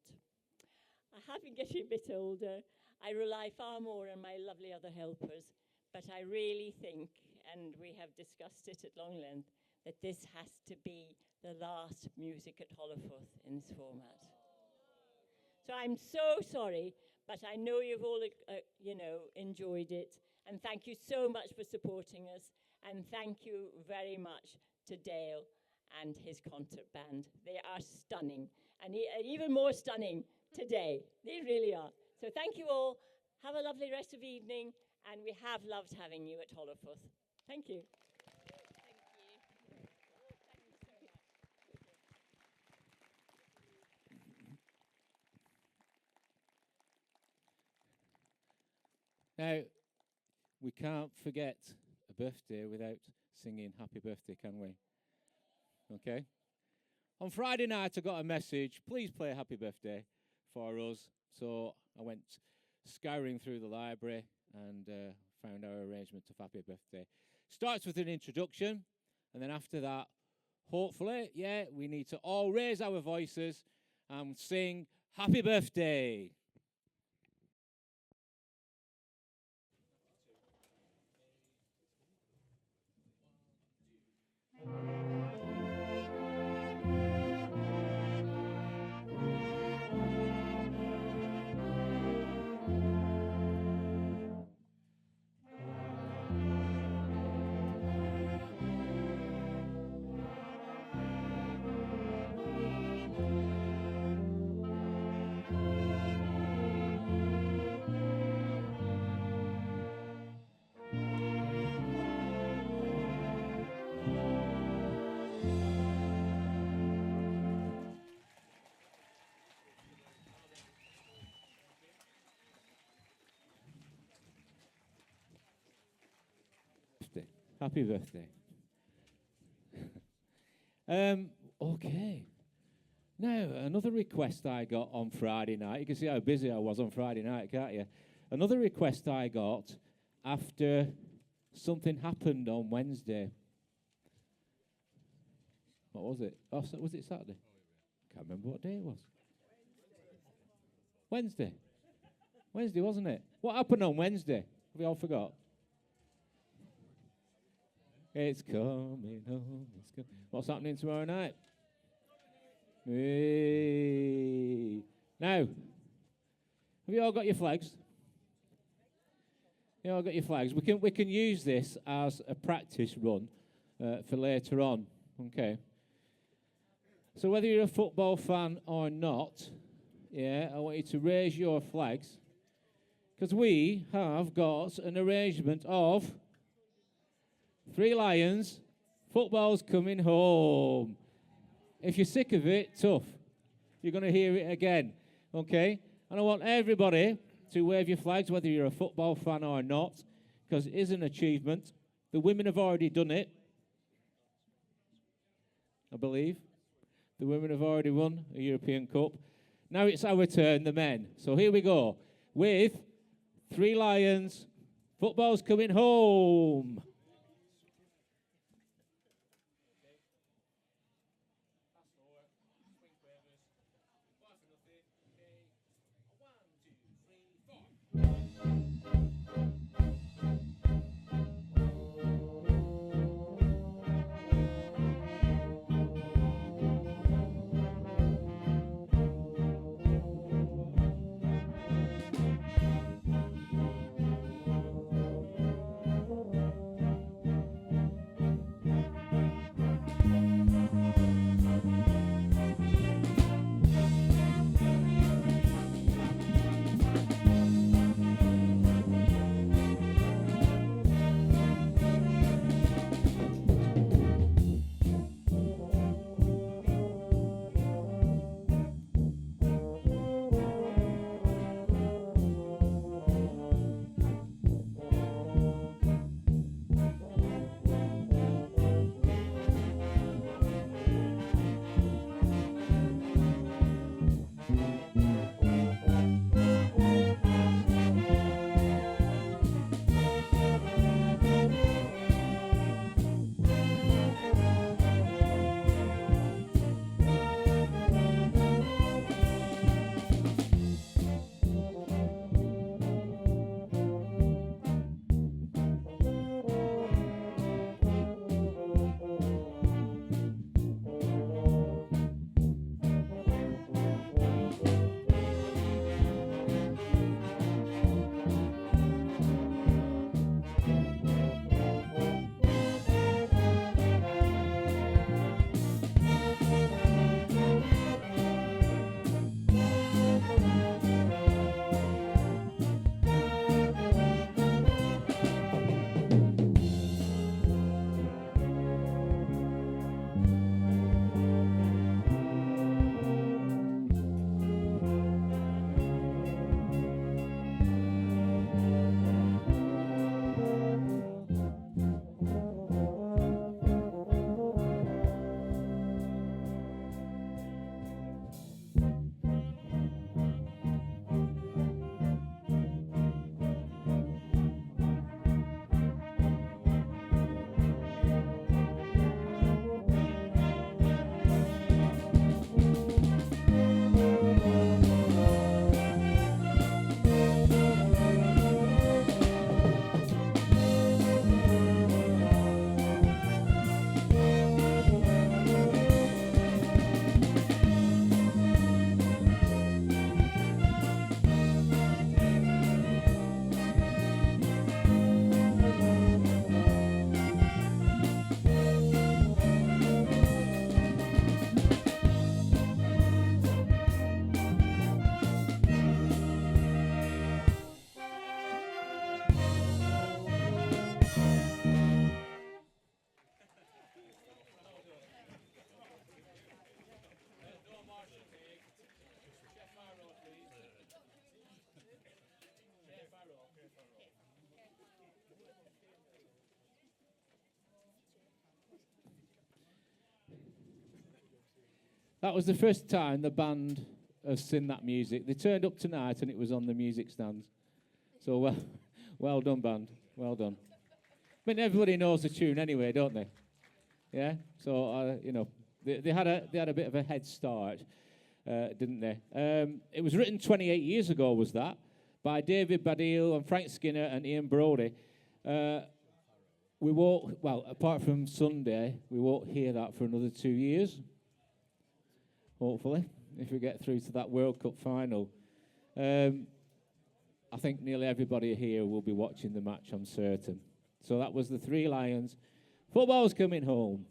I have been getting a bit older. I rely far more on my lovely other helpers, but I really think, and we have discussed it at long length, that this has to be the last music at Hollowforth in this format. So I'm so sorry, but I know you've all, enjoyed it, and thank you so much for supporting us, and thank you very much to Dale and his concert band. They are stunning, and even more stunning today. They really are. So thank you all. Have a lovely rest of the evening, and we have loved having you at Hollowforth. Thank you. Now, we can't forget a birthday without singing happy birthday, can we? Okay. On Friday night, I got a message, please play happy birthday for us. So I went scouring through the library and found our arrangement of happy birthday. Starts with an introduction, and then after that, hopefully, we need to all raise our voices and sing happy birthday. Happy birthday. Okay. Now, another request I got on Friday night. You can see how busy I was on Friday night, can't you? Another request I got after something happened on Wednesday. What was it? Oh, was it Saturday? Can't remember what day it was. Wednesday. Wednesday, wasn't it? What happened on Wednesday? Have we all forgot? It's coming home. What's happening tomorrow night? Hey. Now, have you all got your flags? You all got your flags. We can use this as a practice run for later on. Okay. So whether you're a football fan or not, I want you to raise your flags, because we have got an arrangement of 3 Lions, football's coming home. If you're sick of it, tough. You're going to hear it again, okay? And I want everybody to wave your flags, whether you're a football fan or not, because it is an achievement. The women have already done it, I believe. The women have already won a European Cup. Now it's our turn, the men. So here we go with 3 Lions, football's coming home. That was the first time the band have seen that music. They turned up tonight and it was on the music stands. So well done, band. Well done. I mean, everybody knows the tune anyway, don't they? Yeah. So they had a bit of a head start, didn't they? It was written 28 years ago. Was that by David Baddiel and Frank Skinner and Ian Brody? We won't. Well, apart from Sunday, we won't hear that for another 2 years. Hopefully, if we get through to that World Cup final. I think nearly everybody here will be watching the match, I'm certain. So that was the Three Lions. Football's coming home.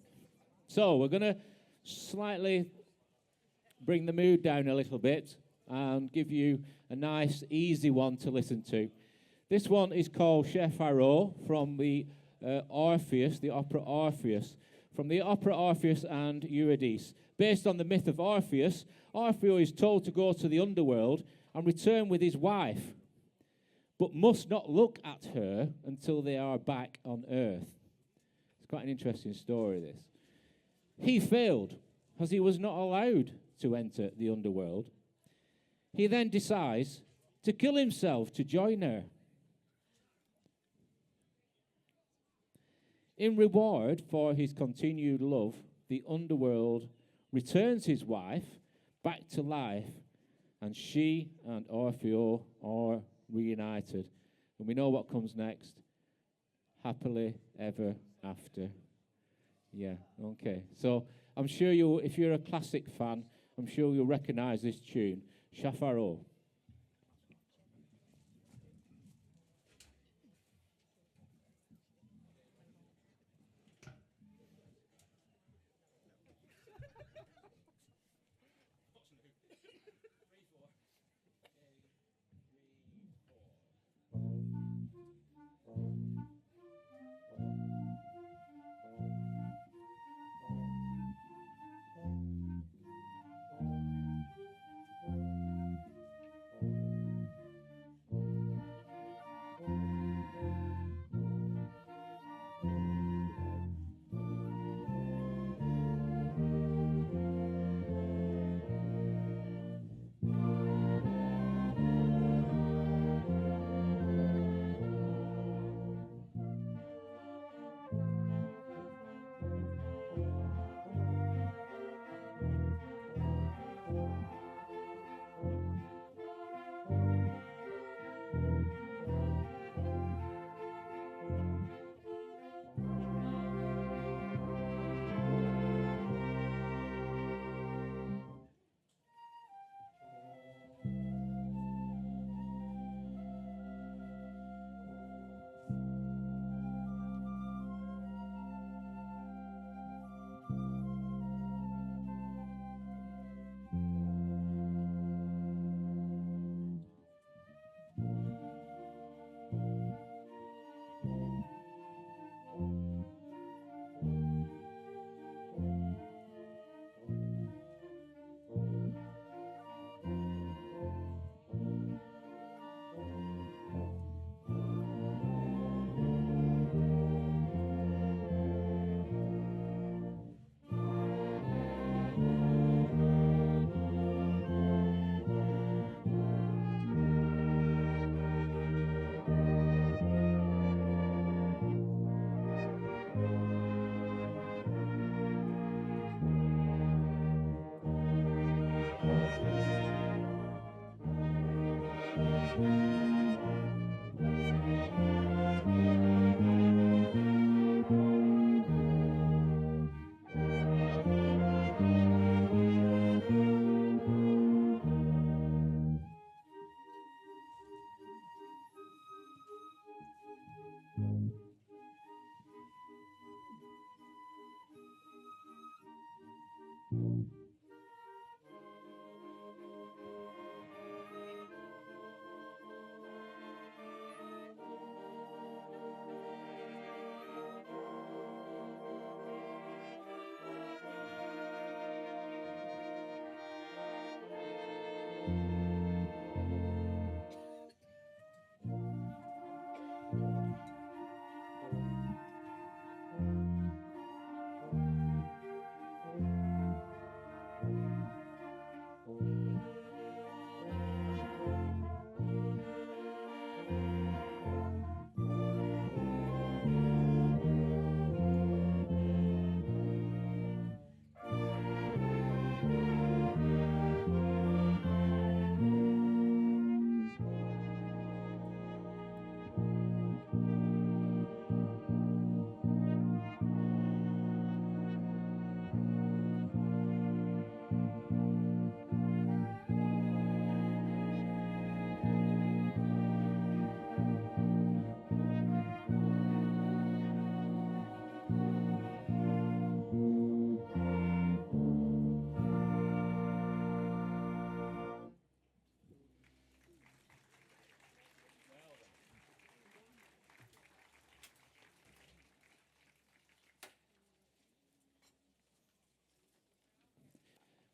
So we're going to slightly bring the mood down a little bit and give you a nice, easy one to listen to. This one is called Chef Arrow from the Orpheus, the opera Orpheus. From the opera Orpheus and Eurydice. Based on the myth of Orpheus, Orpheus is told to go to the underworld and return with his wife, but must not look at her until they are back on earth. It's quite an interesting story, this. He failed, as he was not allowed to enter the underworld. He then decides to kill himself to join her. In reward for his continued love, the underworld returns his wife back to life, and she and Orfeo are reunited. And we know what comes next. Happily ever after. Yeah, okay. So I'm sure if you're a classic fan, I'm sure you'll recognize this tune, Shafaro.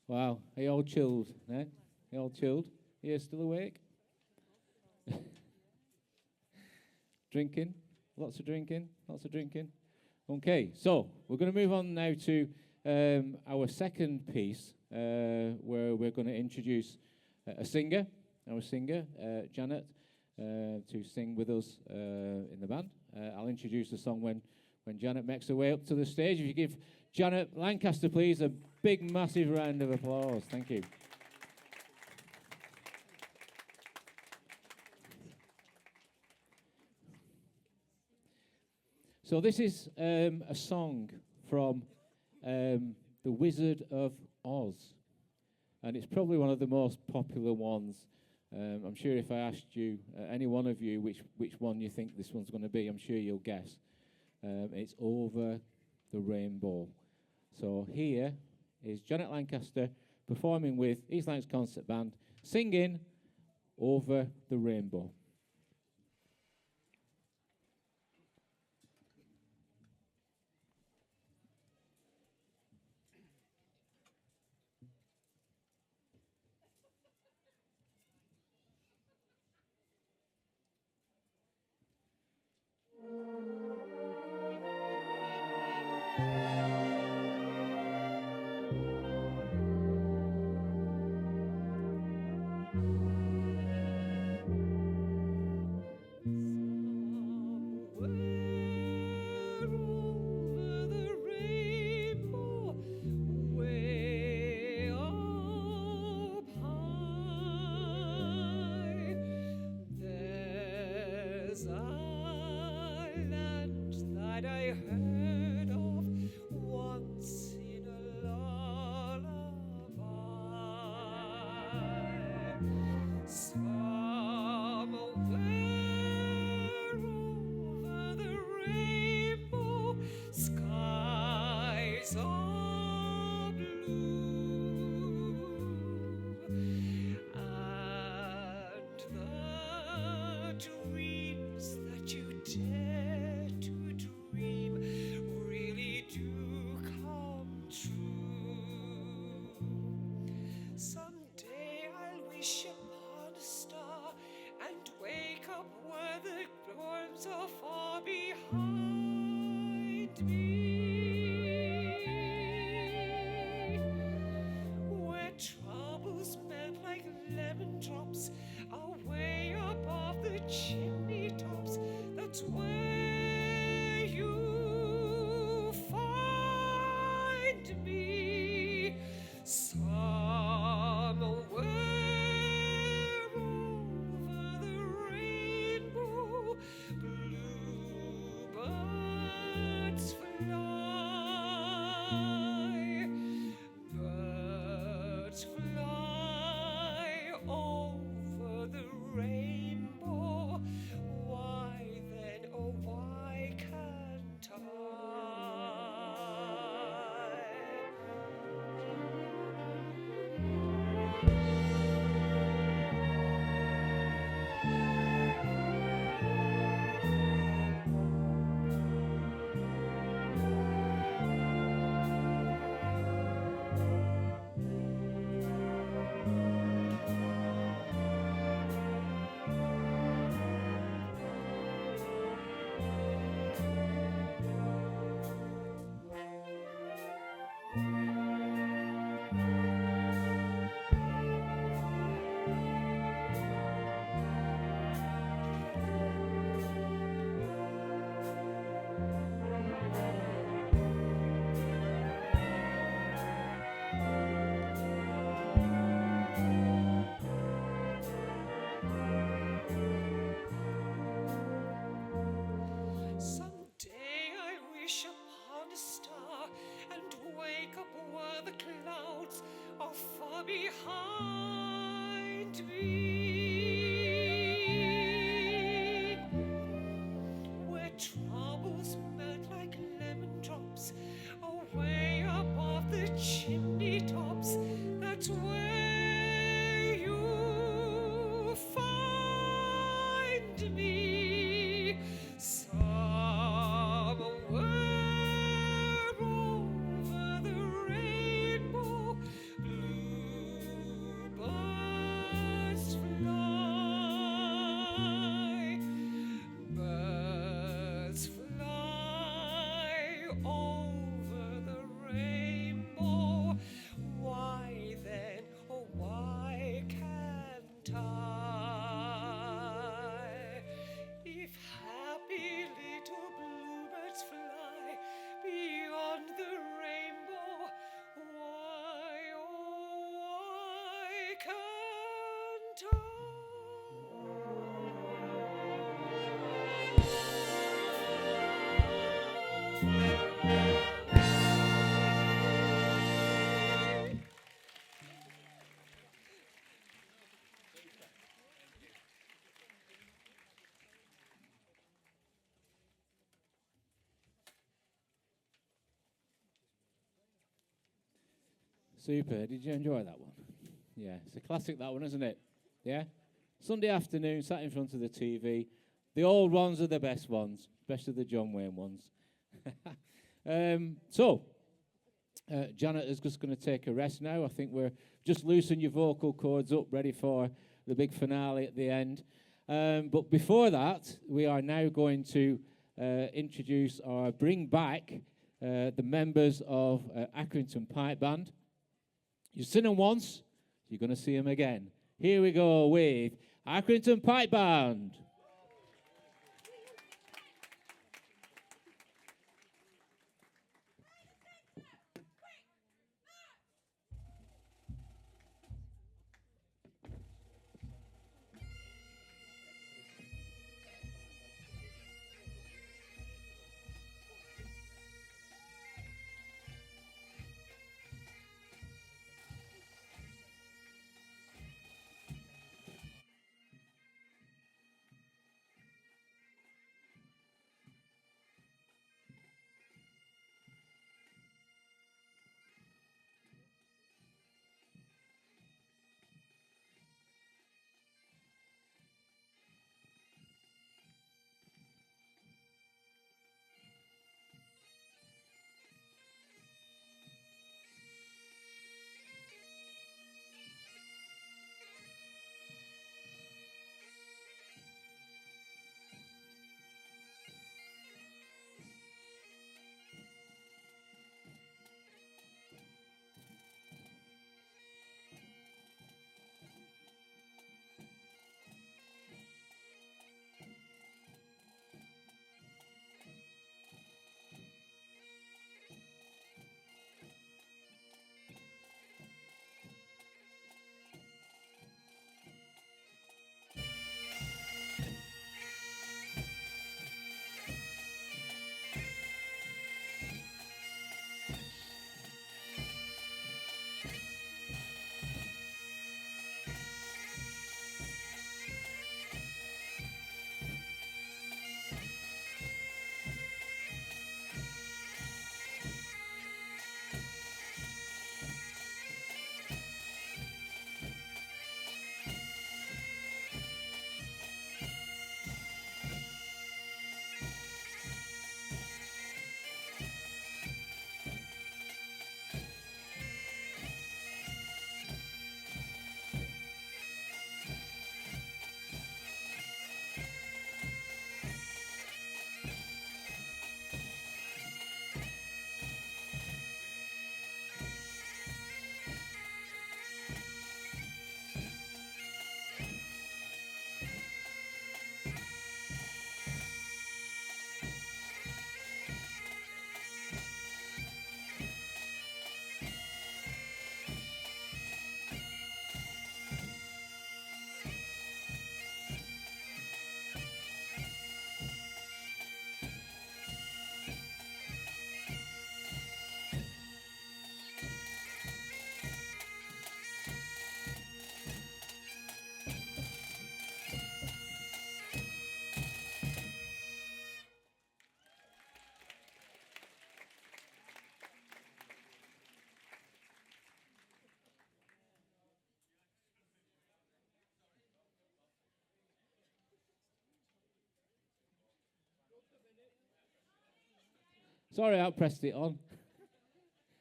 Wow, are you all chilled? Eh? You all chilled? You still awake? Drinking? Lots of drinking? Lots of drinking? Okay, so we're going to move on now to our second piece, where we're going to introduce our singer, Janet, to sing with us in the band. I'll introduce the song when Janet makes her way up to the stage. If you give Janet Lancaster, please, a big, massive round of applause. Thank you. So this is a song from The Wizard of Oz, and it's probably one of the most popular ones. I'm sure if I asked you, any one of you, which one you think this one's going to be, I'm sure you'll guess. It's Over the Rainbow. So here is Janet Lancaster performing with East Lancs Concert Band, singing Over the Rainbow. Over the rainbow, blue Super. Did you enjoy that one? Yeah, it's a classic, that one, isn't it? Yeah? Sunday afternoon, sat in front of the TV. The old ones are the best ones, especially the John Wayne ones. Janet is just going to take a rest now. I think we're just loosen your vocal cords up, ready for the big finale at the end. But before that, we are now going to introduce or bring back the members of Accrington Pipe Band. You've seen them once, you're going to see them again. Here we go with Accrington Pipe Band. Sorry, I pressed it on. I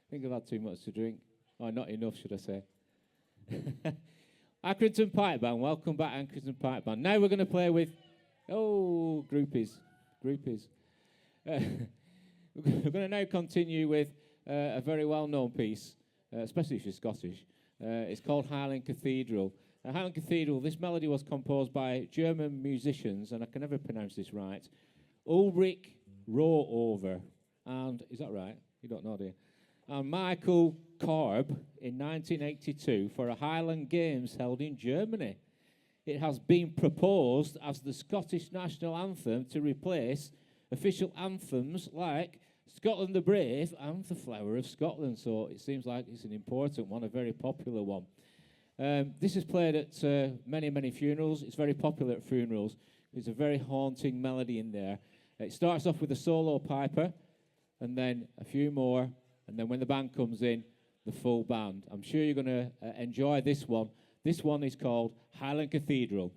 think I've had too much to drink. Or not enough, should I say. Accrington Pipe Band. Welcome back, Accrington Pipe Band. Now we're going to play with... Oh, groupies. Groupies. We're going to now continue with a very well-known piece, especially if you're Scottish. It's called Highland Cathedral. Highland Cathedral, this melody was composed by German musicians, and I can never pronounce this right, Ulrich Rohover. And, is that right? You don't know, do you? And Michael Korb in 1982 for a Highland Games held in Germany. It has been proposed as the Scottish national anthem to replace official anthems like Scotland the Brave and the Flower of Scotland. So it seems like it's an important one, a very popular one. This is played at many, many funerals. It's very popular at funerals. There's a very haunting melody in there. It starts off with a solo piper, and then a few more, and then when the band comes in, the full band. I'm sure you're going to enjoy this one. This one is called Highland Cathedral.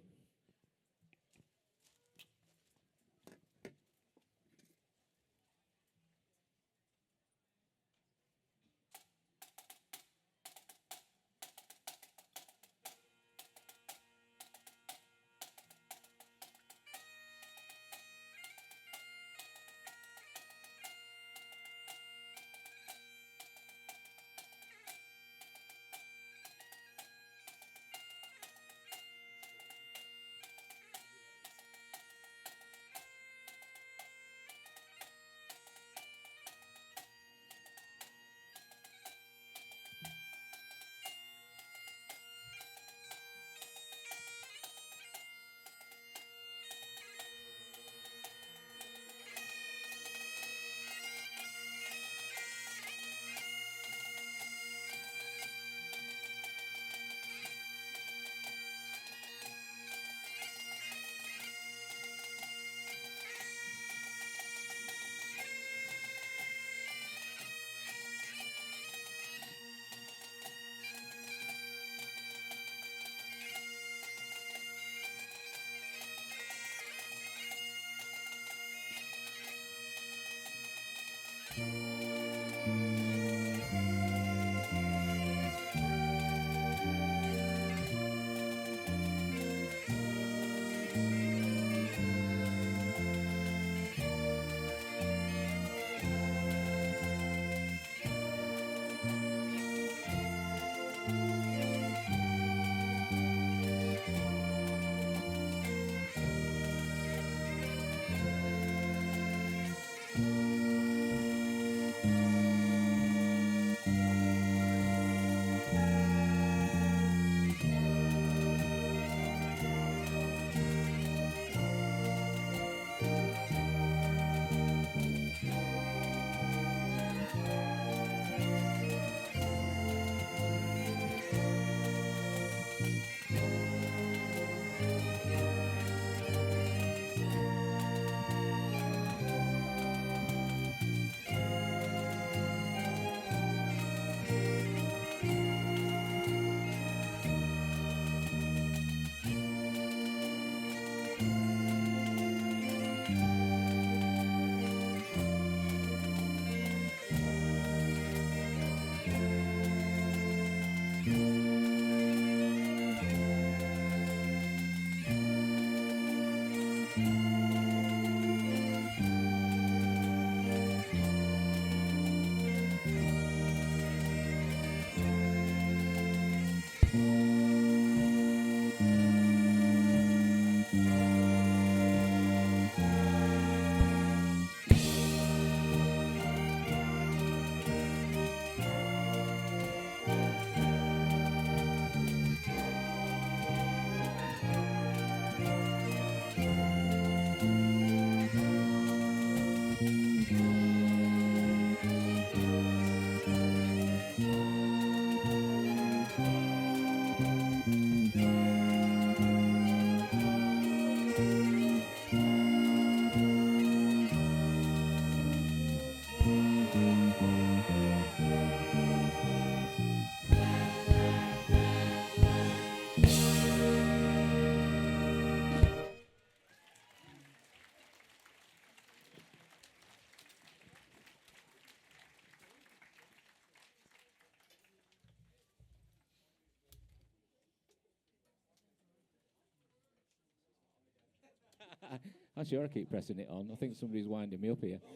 Actually, I keep pressing it on. I think somebody's winding me up here. I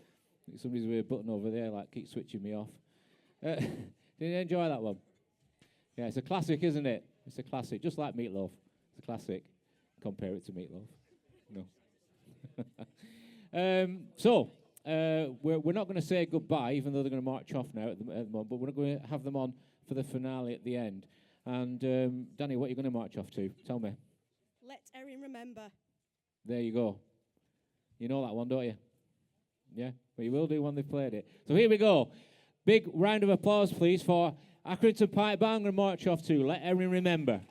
think somebody's with a button over there, like, keep switching me off. Did you enjoy that one? Yeah, it's a classic, isn't it? It's a classic, just like Meatloaf. It's a classic. Compare it to Meatloaf. No. We're not going to say goodbye, even though they're going to march off now at the moment, but we're not going to have them on for the finale at the end. And, Danny, what are you going to march off to? Tell me. Let Erin remember. There you go. You know that one, don't you? Yeah? Well, you will do when they've played it. So here we go. Big round of applause, please, for Accrington Pipe Band and march off to Let Erin Remember.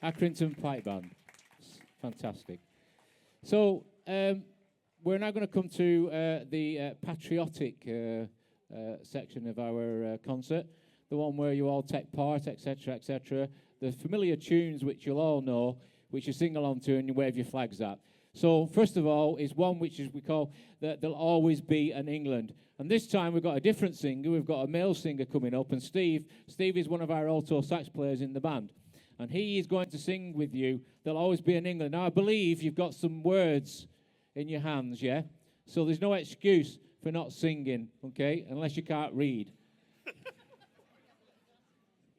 Accrington Pipe Band. Fantastic. So we're now going to come to the patriotic section of our concert, the one where you all take part, etc., etc. The familiar tunes which you'll all know, which you sing along to and you wave your flags at. So first of all is one which is we call There'll Always Be an England. And this time we've got a different singer. We've got a male singer coming up, and Steve is one of our alto sax players in the band. And he is going to sing with you, There'll Always Be an England. Now, I believe you've got some words in your hands, yeah? So there's no excuse for not singing, okay, unless you can't read.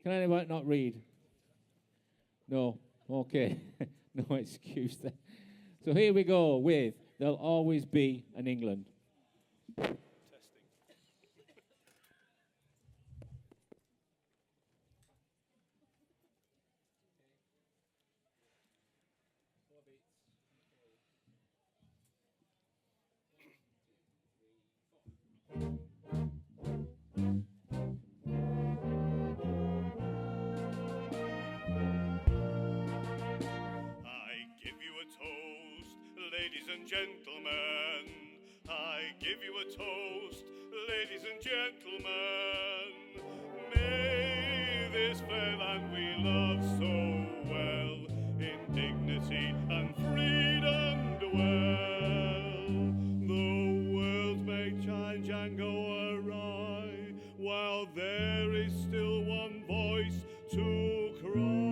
Can anybody not read? No? Okay. No excuse there. So here we go with There'll Always Be an England. Ladies and gentlemen, I give you a toast, ladies and gentlemen. May this fair land we love so well, in dignity and freedom dwell. The world may change and go awry, while there is still one voice to cry.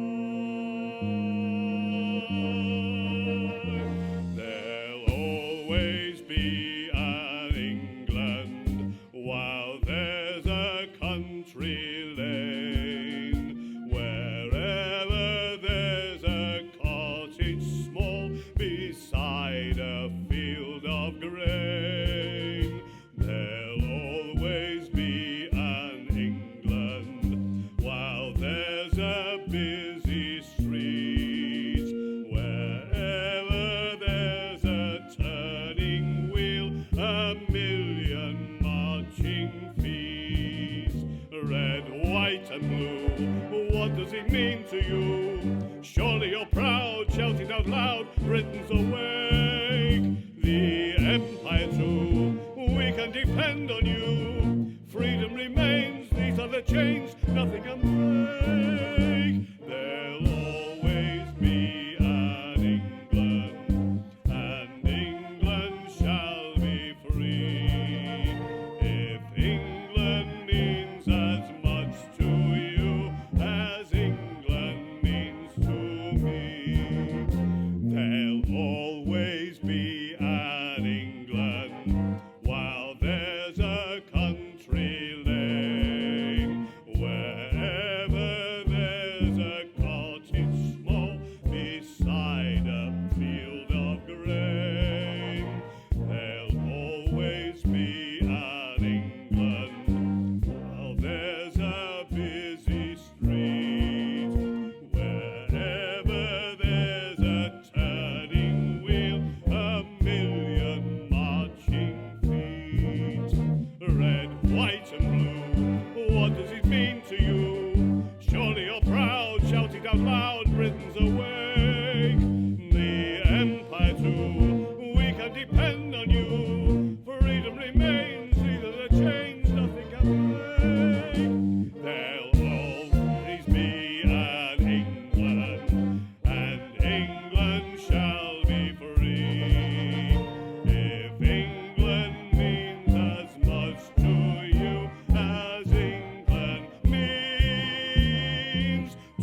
Britain's awake, the empire true, we can depend on you. Freedom remains, these are the chains, nothing can break. There'll always be an England, and England shall be free. If England means as much to you as England means to me, there'll always be an England while there's a country lane. Wherever there's a cottage small beside a field of grain, there'll always be an England while there's a busy street. Wherever there's a turning wheel, a million marching feet. Red, white and blue, what does it mean to you? Surely you're proud, shouting out loud, Britain's awake. The empire too, we can depend on you. Freedom remains, these are the chains, nothing can break. There'll always be an England, and England shall be free. If England means as much to you as England means to me.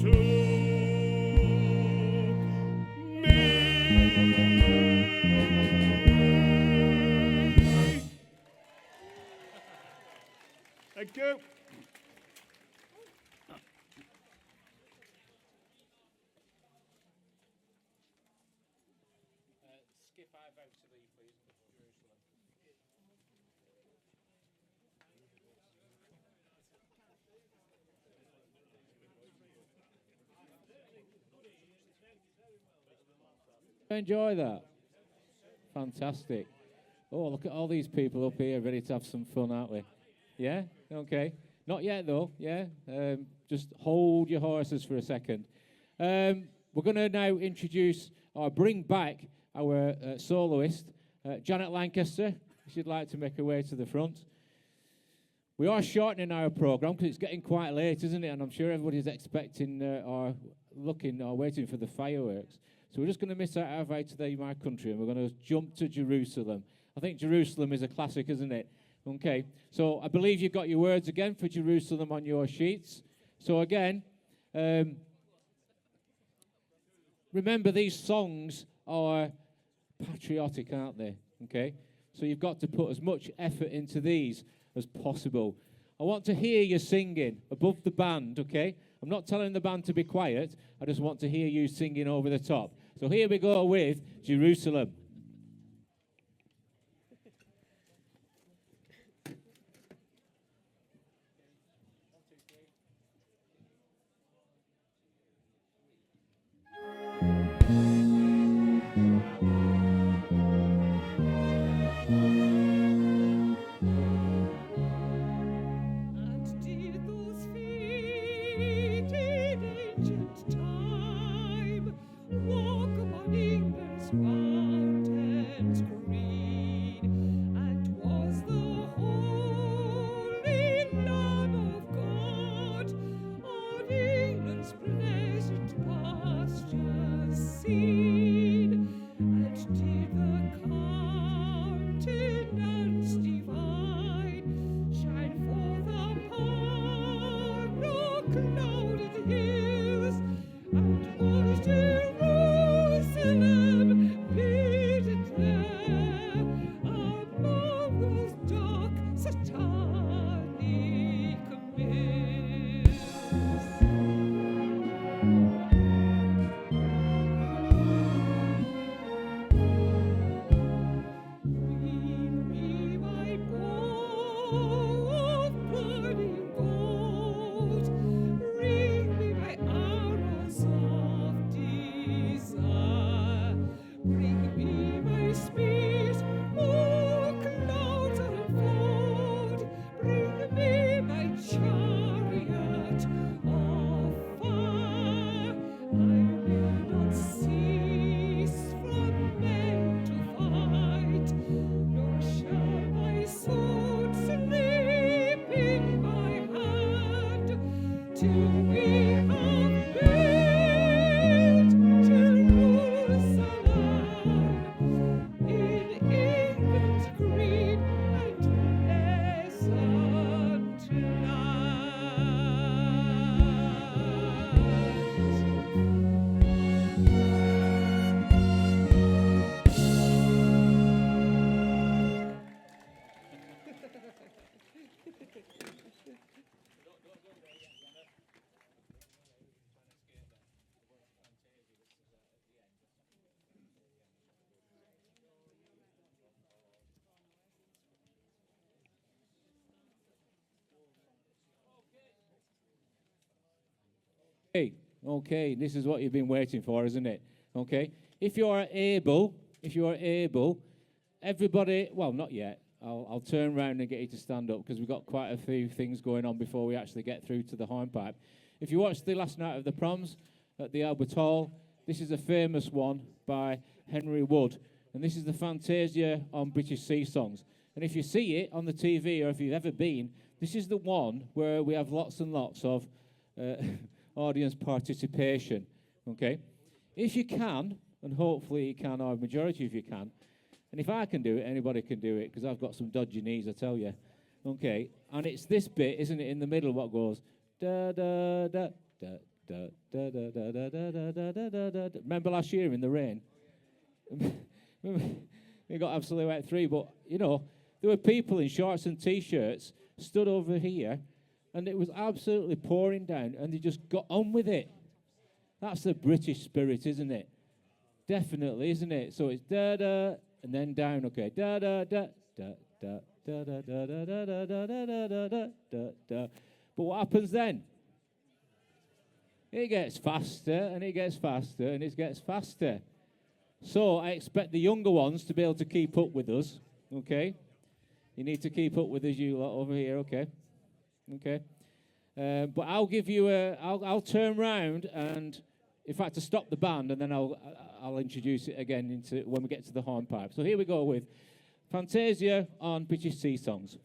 Thank you. Skip I vote to leave, please. Jerusalem. Enjoy that. Fantastic. Oh, look at all these people up here ready to have some fun, aren't we? Yeah? Okay. Not yet, though. Yeah? Just hold your horses for a second. we're going to now introduce or bring back our soloist, Janet Lancaster. She'd like to make her way to the front. We are shortening our programme because it's getting quite late, isn't it? And I'm sure everybody's expecting or looking or waiting for the fireworks. So we're just going to miss out our way to my country, and we're going to jump to Jerusalem. I think Jerusalem is a classic, isn't it? Okay. So I believe you've got your words again for Jerusalem on your sheets. So again, remember these songs are patriotic, aren't they? Okay. So you've got to put as much effort into these as possible. I want to hear you singing above the band, okay? I'm not telling the band to be quiet. I just want to hear you singing over the top. So here we go with Jerusalem. And did those feet in ancient time walk upon England's mountains green? And was the holy Lamb of God on England's pleasant pastures seen? And did the countenance divine shine forth upon no clouded hills? And was Jerusalem builded there among those dark satanic mills? Bring me my bow of burning gold. Bring me my arrows of desire. Bring me my spears, oh clouds unfold. Bring me my chariot of fire. I will not cease from men to fight, nor shall my sword sleep in my hand, till we have built Jerusalem in England's green and pleasant land. Okay, this is what you've been waiting for, isn't it? Okay, if you are able, everybody, well, not yet. I'll turn around and get you to stand up because we've got quite a few things going on before we actually get through to the hornpipe. If you watched the last night of the proms at the Albert Hall, this is a famous one by Henry Wood, and this is the Fantasia on British Sea Songs. And if you see it on the TV or if you've ever been, this is the one where we have lots and lots of audience participation, okay? If you can, and hopefully you can, or a majority of you can, and if I can do it, anybody can do it, because I've got some dodgy knees, I tell you. Okay, and it's this bit, isn't it, in the middle, what goes da da da da da da da da da da da da da da. Remember last year in the rain? We got absolutely wet through, but, you know, there were people in shorts and T-shirts stood over here, and it was absolutely pouring down, and they just got on with it. That's the British spirit, isn't it? Definitely, isn't it? So it's da-da, and then down, okay. Da-da-da, da-da, da-da-da-da-da-da-da-da-da-da-da. But what happens then? It gets faster, and it gets faster, and it gets faster. So I expect the younger ones to be able to keep up with us, okay? You need to keep up with us, you lot over here, okay? Okay. But I'll give you I'll turn round and In fact, to stop the band, and then I'll introduce it again into when we get to the hornpipe. So here we go with Fantasia on British Sea Songs.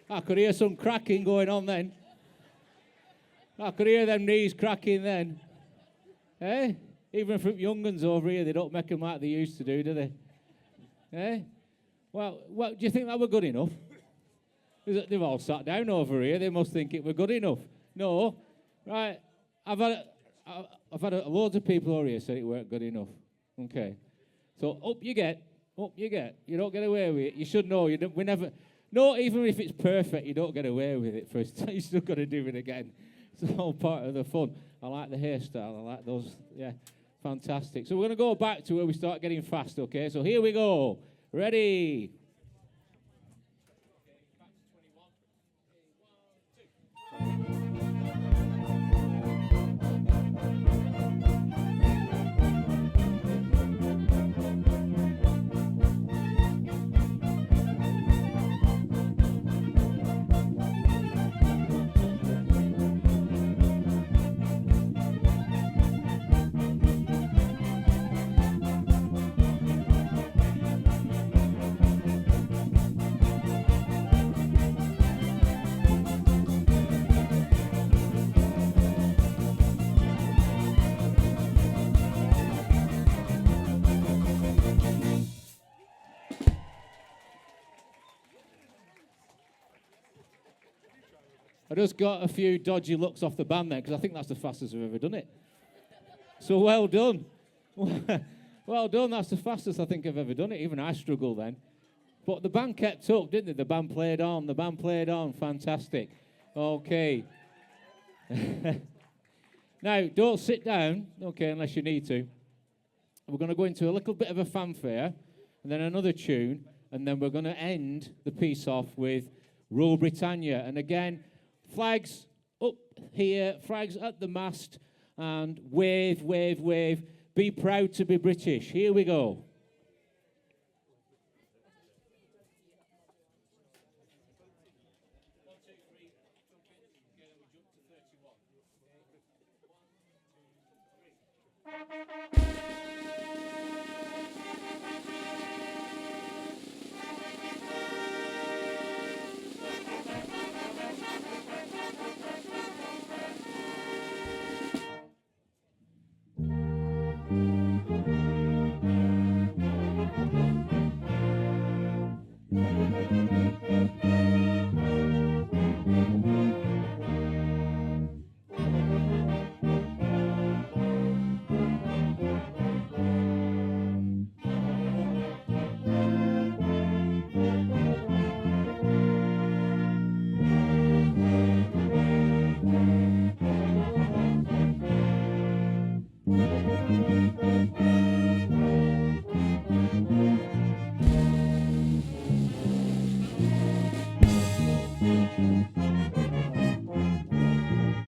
I could hear some cracking going on then. I could hear them knees cracking then. Eh? Even from young uns over here, they don't make them like they used to do they? Eh? Well, do you think that were good enough? They've all sat down over here. They must think it were good enough. No. Right. I've had loads of people over here say it weren't good enough. Okay. So up you get. You don't get away with it. You should know. We never. No, even if it's perfect, you don't get away with it first. You still got to do it again. It's all part of the fun. I like the hairstyle. I like those. Yeah, fantastic. So we're going to go back to where we start getting fast, okay? So here we go. Ready? I just got a few dodgy looks off the band there, because I think that's the fastest I've ever done it. So well done. Well done, that's the fastest I think I've ever done it. Even I struggled then. But the band kept up, didn't they? The band played on, fantastic. Okay. Now, don't sit down, okay, unless you need to. We're going to go into a little bit of a fanfare, and then another tune, and then we're going to end the piece off with Rule Britannia. And again, flags up here, flags at the mast, and wave, wave, wave. Be proud to be British. Here we go. One, two, three, jump to 31. 1, 2, 3.